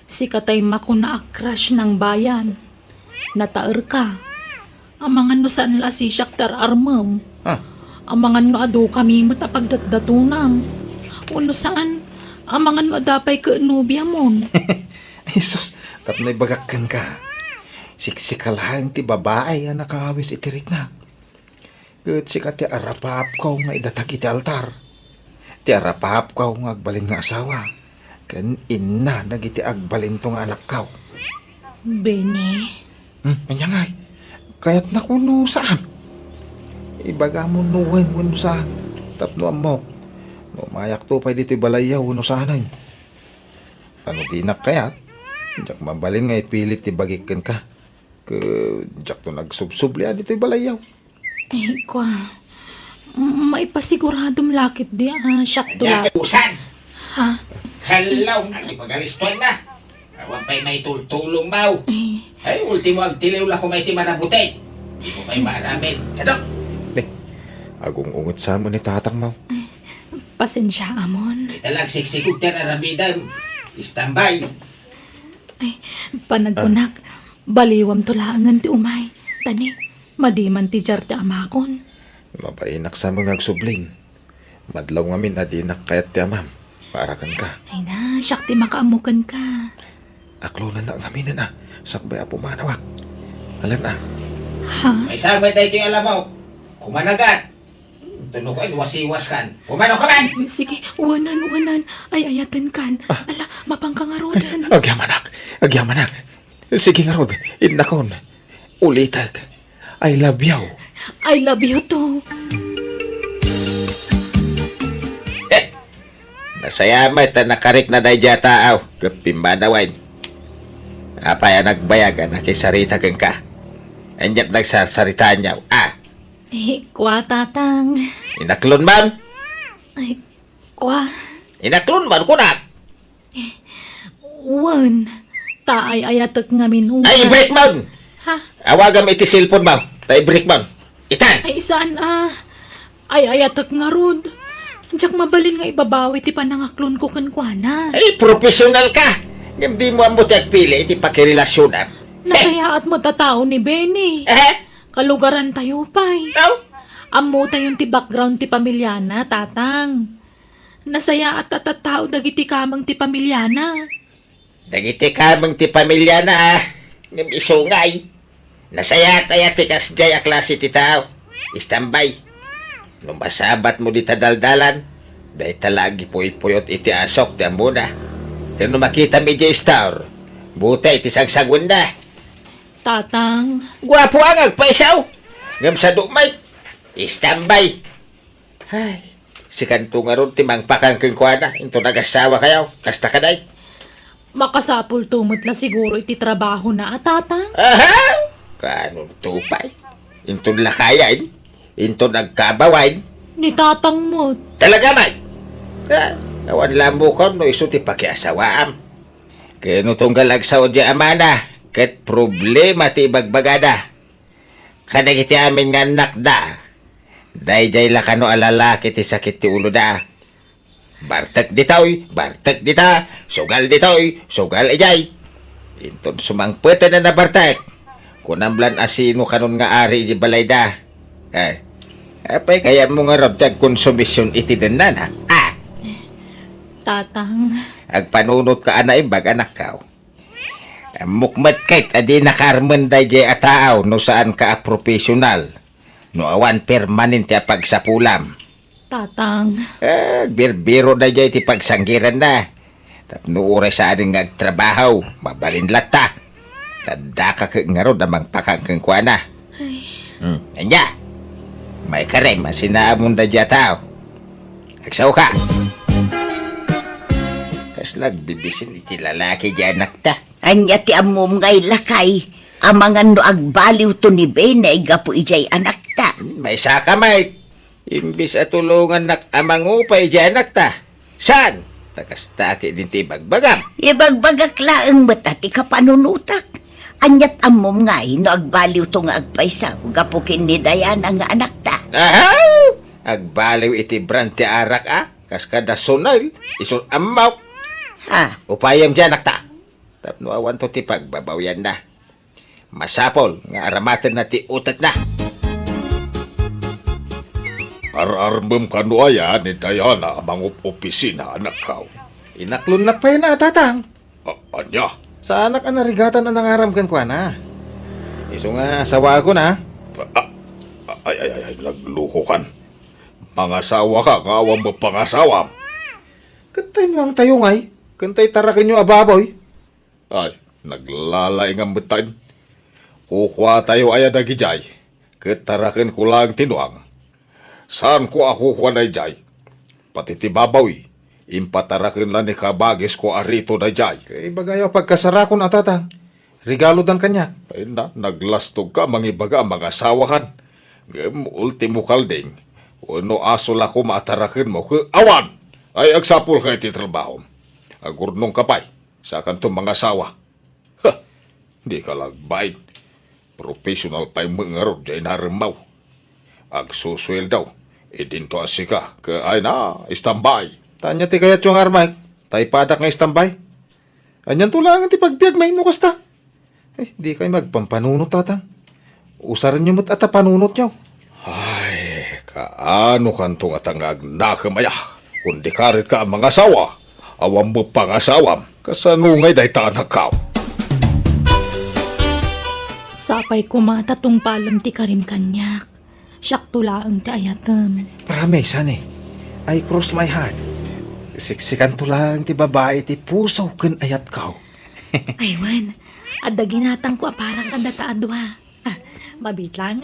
si katay mako na crush ng bayan. Nataer ka. Amangan no saan la si Shakhtar Armam. Ah, Amangan no ado kami matapagdatdatunam. Uno saan, amangan no adapay ka nubya mon. Jesus, tapnoy bagakan ka. Siksikalahan ti babae ang nakawis iti riknak. Kat sika ti arapap ko nga idatag iti altar. Ti arapap ko nga agbalin nga asawa. Kan ina nagiti agbalin to nga anak ko. Bene, Manyangay, kaya't nakuno saan? Ibaga mo nuwen wano saan. Tapno mo. Mayak to pa dito balayaw wano sanay. Ano dinak kayat? Diyak mabalin nga ipilit ibagikan ka. Diyak to nagsubsubli dito balayaw. eh kwa, maipasiguradong lakit di Shak Ya, tulak. usan. Ha? Hello, ang ipagalistuan na. Awan pa'y may tultulong mau. Ay, ultimo agtiliw la kung may timanabuti. Di mo pa'y maaramin. Kadok! Agong ungot sa mo ni tatang mo. Pasensya amon. Italag siksikog dyan aramidam. Istambay. Panagkunak, baliwam tulaangan ti umay. Tani, madiman ti jar ti amakon. Mabainak sa mga agsubling. Madlaw ngamin adinak kayat ti amam. Paarakan ka. Ay na, Shak ti makaamukan ka. Aklo na ngamin na. Sakbay apo manawak. Alan na. Ha? May sabay tayo ito yung alam mo. Kumanagat. Tunog ay wasiwas kan. Kumano ka man! Sige, uwanan. Ay, ayatan kan. Ala, mapangkangarodan. Agyamanak. Agyamanak. Sige nga Rod. Inakon. Ulitag. I love you. I love you too. Nasayamay ta nakarik na dahi dya tao. Kapimbadawain. Apay ang nagbayagan na kisarita kang ka. Anyat nagsasarita niya. Kwa tatang. Inaklon man. Kwa, Inaklon man kunak. uwan. Taay ayatak ngamin uwan. Ay, break man. Ha? Awagan mo iti cellphone mo. Tay break man. Itan. Ay, saan Ay, ayatak nga rod. Diyak mabalin nga ibabawi ti panangaklon ko kankwana. Ay, professional ka. Hindi mo ang mutyak pili iti pakirelasyon na. Nasayaat mo tatao ni Benny. Kalugaran tayo pa'y. Amo tayong ti background ti pamilyana, tatang. Nasaya at tatatao dagiti kamang ti pamilyana. Dagiti kamang ti pamilya na ng isungay. Nasaya tayo ti kasjay a klase ti tao. Istambay. Nung masabat mo di tadaldalan, dahi talagi puy-puyot iti asok ti amuna. Pero nung makita mi di star, buta iti sagsagwan na. Tatang, Gwapo ang agpaisaw. Ngam sa dumay. Istambay. Ay, si kanto nga ron timang pakang kengkwana. Into nagasawa kayaw. Kasta ka day. makasapul tumutla siguro iti trabaho na tatang. Aha! Kanong tupay. Into lakayan. Into nagkabawain. Ni tatang mo. Talaga man. Awan lambo ko no iso ti pakiasawaam. Kaya no tunggal agsaw di amana. Ket problema ti bagbagada. Kanang iti amin nga anak da. Dayjay lakano alalaki ti sakit ti ulo da. Bartek ditoy, bartek dita, sugal ditoy, sugal ijay. Inton sumangpete na bartek. Kunamblan asino kanon nga ari di balay da. Apay kaya mo nga rabdag konsumisyon iti denan ha. Tatang, Agpanunot ka ana imbag anak kao. Mukmat kahit adi nakarman dayjay ataaw no saan ka profesional. No awan permanente a pagsapulam. tatang. Birbiro na dyan ti pagsanggiran na. Tapno oras sa aning nagtrabaho, mabalin lata. Tanda ka nga ron namang pakangkang kwa na. Anya, may karem, masinaamon na dyan tao. Agsaw ka. Kas nagbibisin iti lalaki dyan nakta. Anya ti amom ngay lakay. Amangan no agbaliw to ni Bene gapo ijay anak ta. May saka may. Imbis at tulungan nak amangupay dyan nakta. Saan? Takastaki din ti bagbagam. Ibagbagak laeng mata ti kapanunutak. Anyat amom ngay no agbaliw to nga agpaysa. Gapo kin ni Diana nga anak ta. Aha! Agbaliw iti brand ti arak Kas kada sunay, isun amaw. Ha? Upayam dyan nakta. Tapno awan to ti pagbabawyan na. Masapol nga aramatan na ti utat na. Ararmem kanuaya ni Diana amang opisina anak kau. Inaklunnak pa yun na, tatang. Anya, Sa anak ang narigatan na nangaramkan ko na. Iso nga asawa ko na. ay, nagluho kan. Mga asawa ka, nga awang mapangasawam. Kantay nyo ang tayo ngay. Kantay tarakin nyo ababoy. Ay, naglalay nga betan. Kukuha tayo ay adagijay. Ketarakin ko lang tinuang. Saan ko ako kuha na jay? Pati ti babawi. Impatarakin lang ni kabagis ko arito na jay. Kay bagayo pagkasara ko na, tatang. Regalo dan kanya. Ay na, naglastog ka mangibaga mga asawahan. Ngem, ultimo kalding. Uno asol ako maatarakin mo ke awan. Ay agsapul ka iti trabaho. Agurnong kapay. Sa kanto mga asawa. Ha, di ka lagbain. Professional pa yung mga rod dyan narimaw. Agsuswel daw. Idinto asika. Ke ay na, istambay. Tanya ti kayat yung armay. Tay padak nga istambay. Anyan tulangan ti pagbiag may inukas ta. Di kayo magpampanunot, tatang. Usaran nyo mo't ata panunot nyo. Ay, kaano kantong atangag nakamaya. Kundi karit ka ang mga asawa. Awam mo pang asawam. Kasanungay day tanak ka. Sapay kumata tong palam ti karim kanyak. Siyak tulaang ti ayatem. Promise, honey. I cross my heart. Siksikan to lang ti babae ti puso ken ayat kaw. Aywan, adda ginatang ko parang kanda taadwa. Mabit lang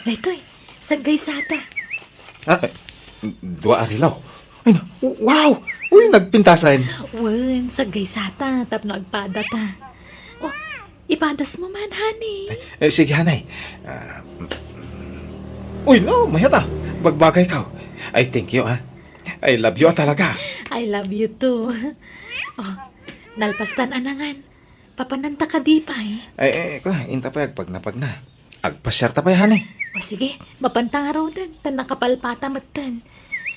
Daytoy, sagay sata. Dua arilaw. Ay na, wow! Uy, nagpintasan. Wen, sagay sata, tapno agpada ta. Oh, ipadas mo man, honey. Sige, hanay. Uy, no, mayata. Bagbagay kaw. I thank you, ha. I love you talaga. I love you too. Oh, nalpastan anangan. Papananta ka di pa Inta pa pag na. Agpasyar ta pa, hanay. O sige, mapantang din. Tan nakapalpata matan.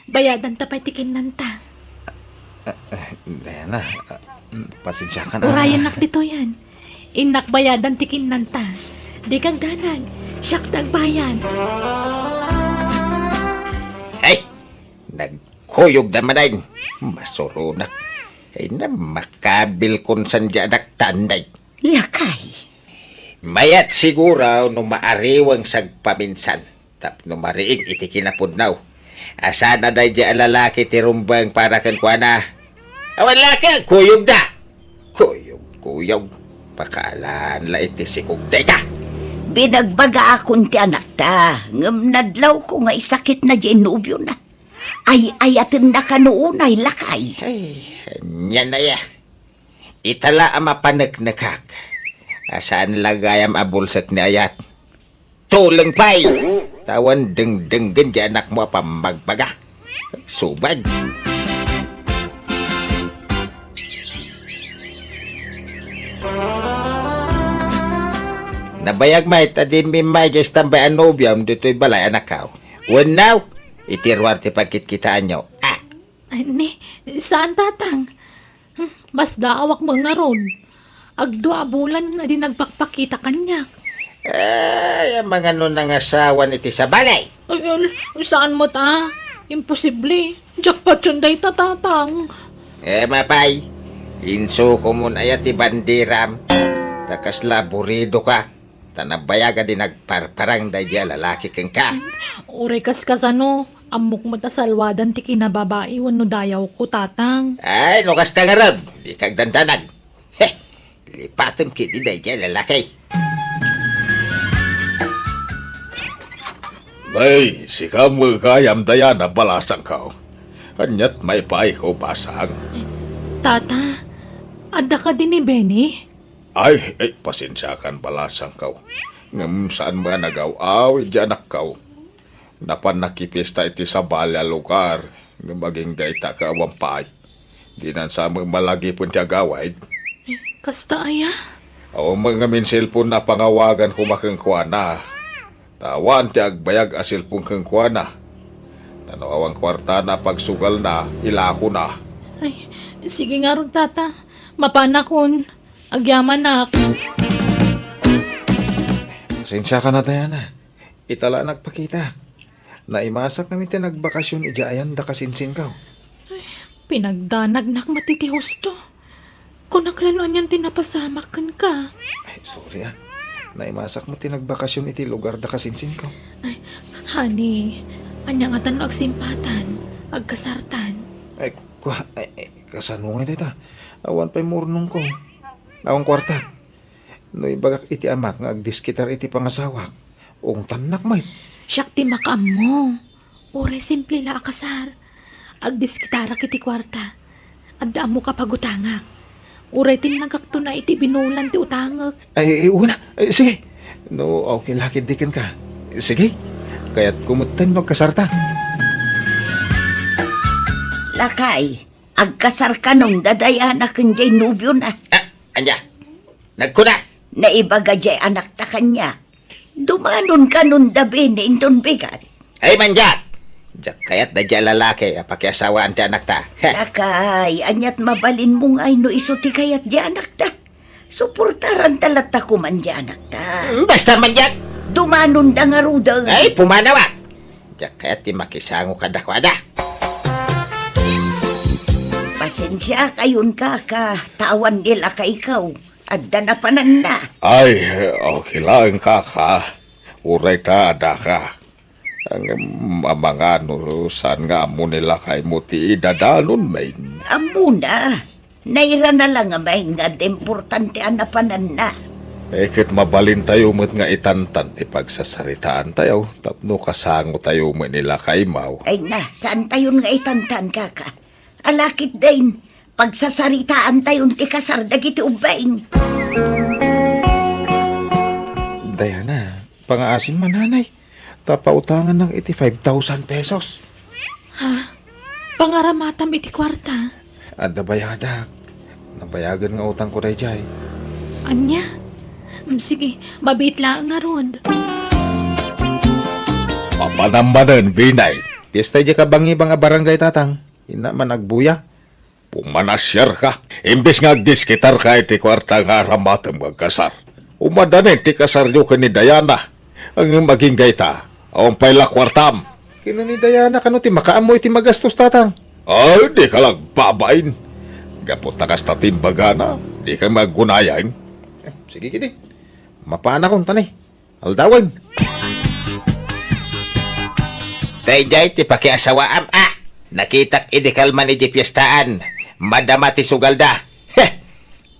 Bayadan ta pa'y tikin nanta. Diana, pasensya ka na. Urayan nak dito yan. Inak bayadan tikin nanta. Di kang danag. Siyak tagbayan. Ay, nagkuyog naman ay. Masurunak. Ay na makabil kon sandyanak tanday. Lakay. Mayat siguro no maariwang sagpaminsan. Tap no mariing iti kinapudnaw. Asa na day di lalaki ti rumbang para kan kuana. Awan laki, kuyog da. Kuyog. Pakalan la iti sikugday ka. Binagbaga akong ti anak ta. Ngam nadlaw ko nga isakit na di inubyo na. Ay ayatin na kanuunay lakay. Ay, yan na ya. Itala ang mapanagnakak. Asaan lagayam abulsak ni ayat. Tulang pay. Tawan deng-denggen di anak mo pamagbaga. Subag. Nabayag may tadi may jes tambay anobiam dito'y balay anak kao. When now, itirwar ti pagkitkitaan nyo. Ay, ni, saan tatang? Mas daawak mga ron. Agdua bulan na di nagpakpakita kanya. Ay, ang mga nun ang asawan iti sa balay. Ay, saan mo ta? Imposible. Jackpot yun day tatang. Mapay. Inso ko mun ayat ti bandiram. Takas laburido ka. Tanabayaga di nagparparang day di lalaki keng ka. Urekas kasano. Amok mo ta salwadan ti kinababae wano dayaw ko tatang. Ay, nukas ka nga ron. Di kag dandanag. Heh, lipatem ki di day di lalaki. Ay, si kamu kayam Diana balasang kau. Anyat may paay ko basang. Tata, ada ka din ni Benny? Ay, pasensyakan balasang kau. Ngam saan ba nagaw-aw, anak kau. Napan nakipista iti sa balya lugar. Ngam maging dayta ka awang paay. Di nan sa mga malagi pun tiya gawad. Kasta aya? O mga min cellphone na pangawagan kumakang kuana. Tawan ti agbayag asil pong kang kuana. Ano awang kwarta na pagsugal na, ilako na. Ay, sige nga ron, tata. Mapanakon. Agyaman na ako. Pasensya ka na, Diana. Itala nagpakita. Naimasak namin nagbakasyon ijayan da kasinsin ka. Pinagdanagnak matitihos to. Kung naklanuan yan tinapasamakan ka. Ay, sorry ah. Naimasak mo tinagbakasyon iti lugar da kasinsin ka. Ay, honey, anya nga tanong agsimpatan, agkasartan. Ay, kasanungay dita. Awan pa'y murnong ko. Awang kwarta. No ibagak iti amak nga agdiskitar iti pangasawak. Ung tanak may. Siyak ti makaam mo. Ure simple la akasar. Agdiskitara kiti kwarta. Adda mo kapagutangak. Ure tinagak to na iti binulan ti utangak. Ay, una. Ay, sige. No, okay, lakid dikin ka. Sige. Kaya't kumutan magkasarta. Lakay, agkasar ka nung dadaya anak kanjay nubyo na. Anya, nagkuna. Naibaga jay anak ta kanya. Dumanon ka nun dabi ni inton bigat. Ay manjak. Jak kayat da dyan lalaki, pakiasawaan ti anak ta. Lakay, anyat mabalin mong ay no iso ti kayat di anak ta. Suportaran talat ta kuman di anak ta. Basta manjak. Dumanon da nga rudang. Ay, pumanawa. Jak kayat ti makisango kadakwada. Pasensya kayon ka. Tawan nila ka ikaw. Adda na panan na. Ay, okay lang kaka. Uray ta, ada ka. Ang mga saan nga mo nila kay mo ti idadanon, main. Amo na. Naira na lang may nga importante na panan na. Ekit mabalin tayo mo't nga itantan ti pagsasaritaan tayo. Tapno kasango tayo mo nila kay Mau. Ay na, saan tayon nga itantan kaka? Alakit din. Pagsasaritaan tayon ti kasar dagiti ubaing. Diana, pangaasin mananay. Tapautangan ng 85,000 pesos. Pangaramatam iti kwarta. At nabayadak. Nabayagan nga utang ko na jay. Anya? Sige, mabit lang nga ron. Papanambanan, Vinay. Pista di ka bangi bang barangay tatang. Ina man nagbuya. Pumanasyar ka. Imbes nga agdiskitar ka iti kwarta nga ramatam magkasar. Umadanin ti kasar nyo ka ni Diana. Ang maging gayta. Ang payla kwartam. Kino ni Diana kano ti makaamoy ti magastos tatang. Ay, di ka lang babain. Gapot na kas tatimbaga na. Di ka maggunayan. Sige kiti. Mapana kong tanay. Aldawan. Dayjay, ti pakiasawaam. Nakitak idikal man iti piyestaan. Madama ti sugal da. Heh!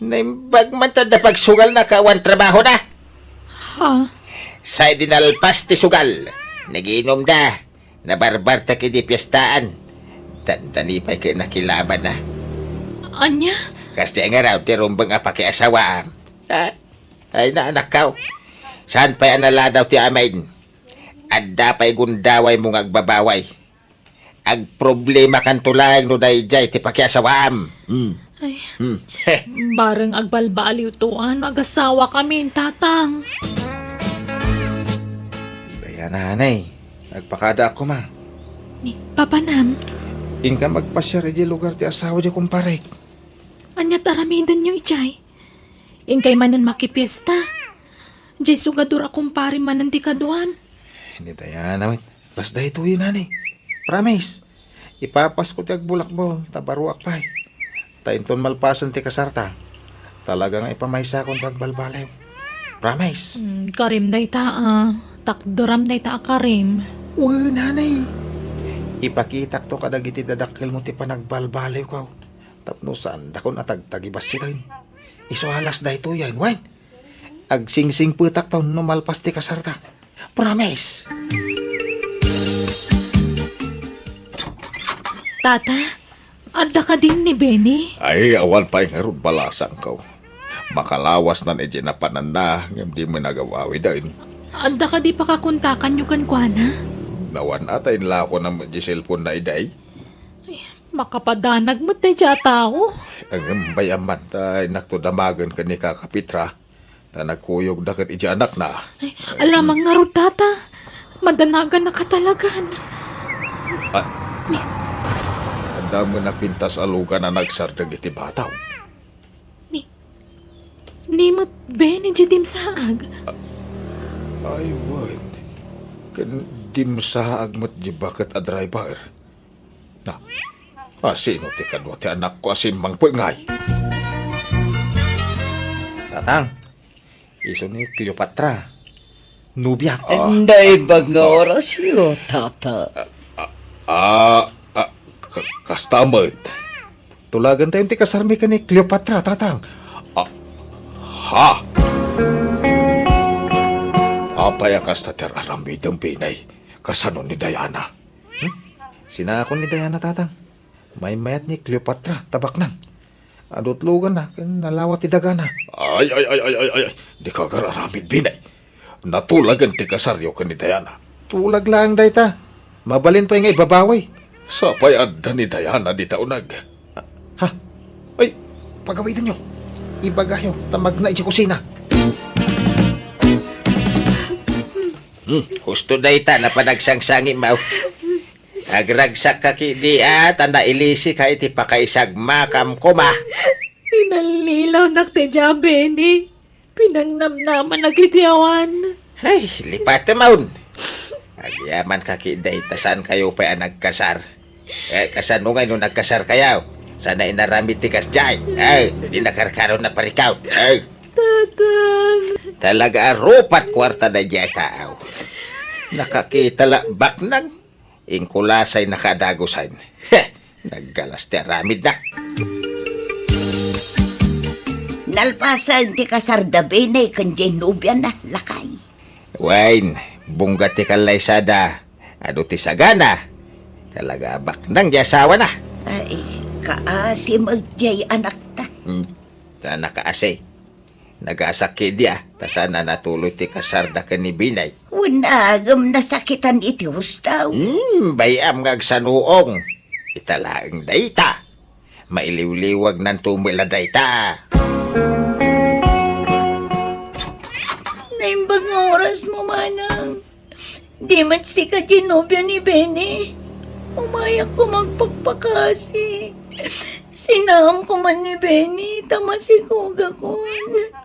Naimbag man tanda pagsugal na kawan trabaho na. Ha? Sa dinalpas ti sugal. Nagiinom da. Nabarbar ta kiti piyestaan. Tantanipay kayo nakilaban na. Anya? Kasi nga raw ti rumbang pakiasawaam. Ay na anak ka. Saan pa'y anala daw ti amain? Adda pa'y gundaway mong agbabaway. Ag problema kan tulang no dayjay ti pakiasawaam. Ay, Heh. bareng agbalbaliw tuan, mag-asawa kami, tatang. Diana nanay. Nagpakada ako ma. Ni, papanam, Inka magpasyar di lugar ti asawa di kumparek. anya taramidan nyo ichay. Ingkay manan makipiesta. Jay sugadur akong pari manan di kaduan. Hindi Diana wait. Las dahi tuwi nanay. Promise. Ipapas ko ti agbulakbol. Tabaruak pa. Tainton malpasan ti kasarta. Talagang ipamaysa kong tagbalbalew. Promise. Karim day taa. Takduram day taa karim. Uy, nanay. Ipakitak to kadagiti dadakkel mo ti panagbalbalew ka. Tapno saan dakon atagtagibas sitain. Iso halas dahi to yan. Wen. Agsingsing putak taon no malpas ti kasarta. Promise. Tata, adda ka din ni Benny. Ay, awan pa yung harun balasang ka. Makalawas na ni Jinapanan na. Ngam di mo nagawawi dahil. Adda ka di pakakuntakan nyo kan kuana. Nawan atay nila ako ng cellphone na iday. Makapadanag mo tayo siya tao. Ang bayaman tay naktudamagan ka ni Kakapitra. Na nagkuyog dakat iti anak na. Ay, alamang nga ro, tata. Madanagan na katalagan. Anda mo na pintas alugan na nagsardag iti bataw. Ni mo Benny jitim saag. Ay, wan. Kan dim sa agmat di bakit a driver. Na, sino ti kadwa ti anak ko asin mang pengay? Tatang, iso ni Cleopatra. Nubya. Anday bag nga oras yun, tata. Kastamot. Tulagan tayo ti kasarmi ka ni Cleopatra, tatang. Ha? Apay ang kastater aramid ang pinay. Kasano ni Diana? Sinakon ni Diana, tatang. May mayat ni Cleopatra, tabak nang. Adot lugan na, nalawat ti dagana. Ay. Di ka kararamid pinay. Natulagan ti kasaryo ka ni Diana. Tulag lang, dayta. Mabalin pa yung ibabaway. Sapay adda ni Diana di taunag. Ha? Ay, pagawitan nyo. Ibagayo, tamag na iti kusina. Gusto na ita na panagsangsangi mau. Agragsak ka kidi tanda ilisi ka iti pakaisag makam kuma. Inalilaw nakte dya, Benny. Pinangnamnaman nagitiyawan. Ay, lipat maun. Agyaman ka kidi, tasan kayo pa nagkasar. Kasan mo nga nung nagkasar kayaw. Sana inaramit tikas jay. Ay, di nakarkaroon na parikaw. Ay, Tatang. talaga rupat kwarta na jay tao. Nakakita bak nang ingkulasay nakadagusan. Naggalas ti aramid na. Nalpasan ti kasarda Benny kan nubya na lakay. Wine, bungga ti kalaysada. Ado ti sagana. Talaga bak nang jasawa na. Ay, kaasi magjay anak ta. Ta nakaasay. Nagasakit dia. Tasana natuloy ti kasarda ka ni Binay. Unagam nasakitan iti hustaw. Bayam ngagsanuong. Italaang dayta. Mailiw-liwag ng tumila dayta. Naimbag nga oras mo, manang. Di man si Kadinobya ni Benny. Umayak ko magpagpakasi. Sinaham ko man ni Benny, tamasikuga kun.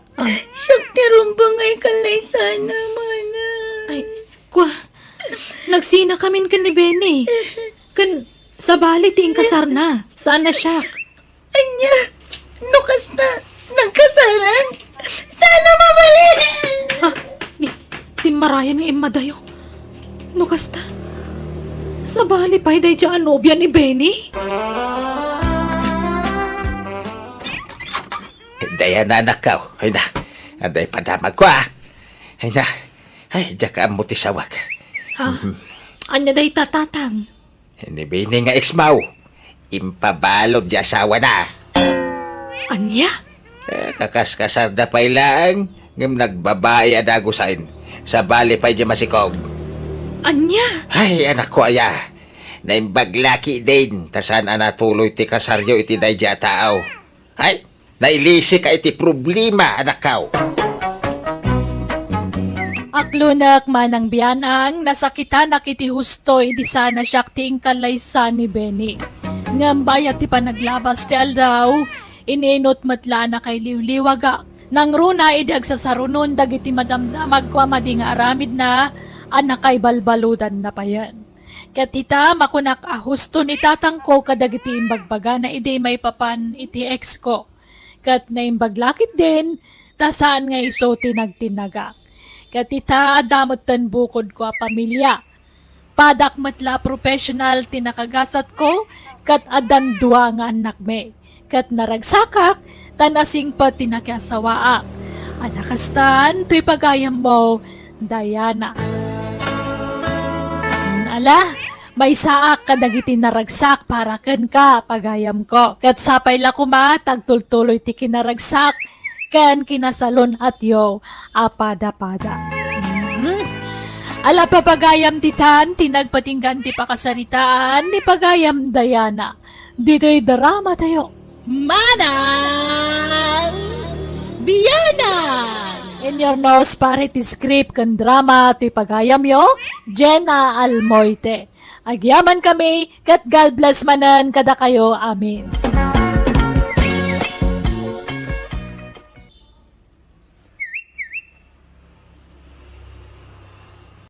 Siyak tirumbang ay kalay sana, manang. Ay, kwa. Nagsina kamin kan ni Benny. Kan sa bali ti kasar na. Saan na siya? Anya, nukas na, nagkasaran. Sana mabalik. Ha? Ni marayan ng imadayo. Nukas ta. Sa bali pa'y day dyan nobya ni Benny? Daya na nakaw. Ay na. Aday padamag ko Ay na. Ay, dyan mo ti sawag. Ha? Anya day tatatang? Ni Bini nga ex-maw. Impabalod di asawa na. Anya? Kakas-kasar na pa ilang. Ngam nagbabae adagusain. Sa bali pa dyan masikog. Anya? Ay, anak ko aya. Naimbaglaki din. Tasan anatuloy ti kasaryo iti day dya tao. Ay, nailisi ka iti problema, anak kao. Aklunak manang biyanang nasakitan nakiti hustoy di sana siya ting kalaysa ni Benny. Ngambay at ti panaglabas ti aldaw, ininot matla na kay liwliwaga. Nang runa idag sa sarunon dagiti madamdamag kwa mading aramid na anak kay balbaludan na payan. Katita makunak husto ni tatangko kadagiti imbagbaga na ide may papan iti ex ko. Kat na imbaglakit din, tasaan nga iso tinagtinaga. Katita adamot tan bukod ko a pamilya. Padak matla professional tinakagasat ko, kat adan dua nga anak me. Kat naragsakak, tanasing pa tinakyasawaak. Anakastan, to'y pagayam mo, Diana. Ala, may saak ka dagiti naragsak para ken ka pagayam ko. Kat sapay la kuma, tagtultuloy ti kinaragsak, ken kinasalon at yo, apada-pada. Ala papagayam titan, tinagpatinggan ti pakasaritaan, ni pagayam Diana. Dito'y drama tayo. Manang Biyanan! In your nose parity script kan drama ti pagayam yo, Jenna Almoite. Agyaman kami, kat God bless manan kada kayo. Amen.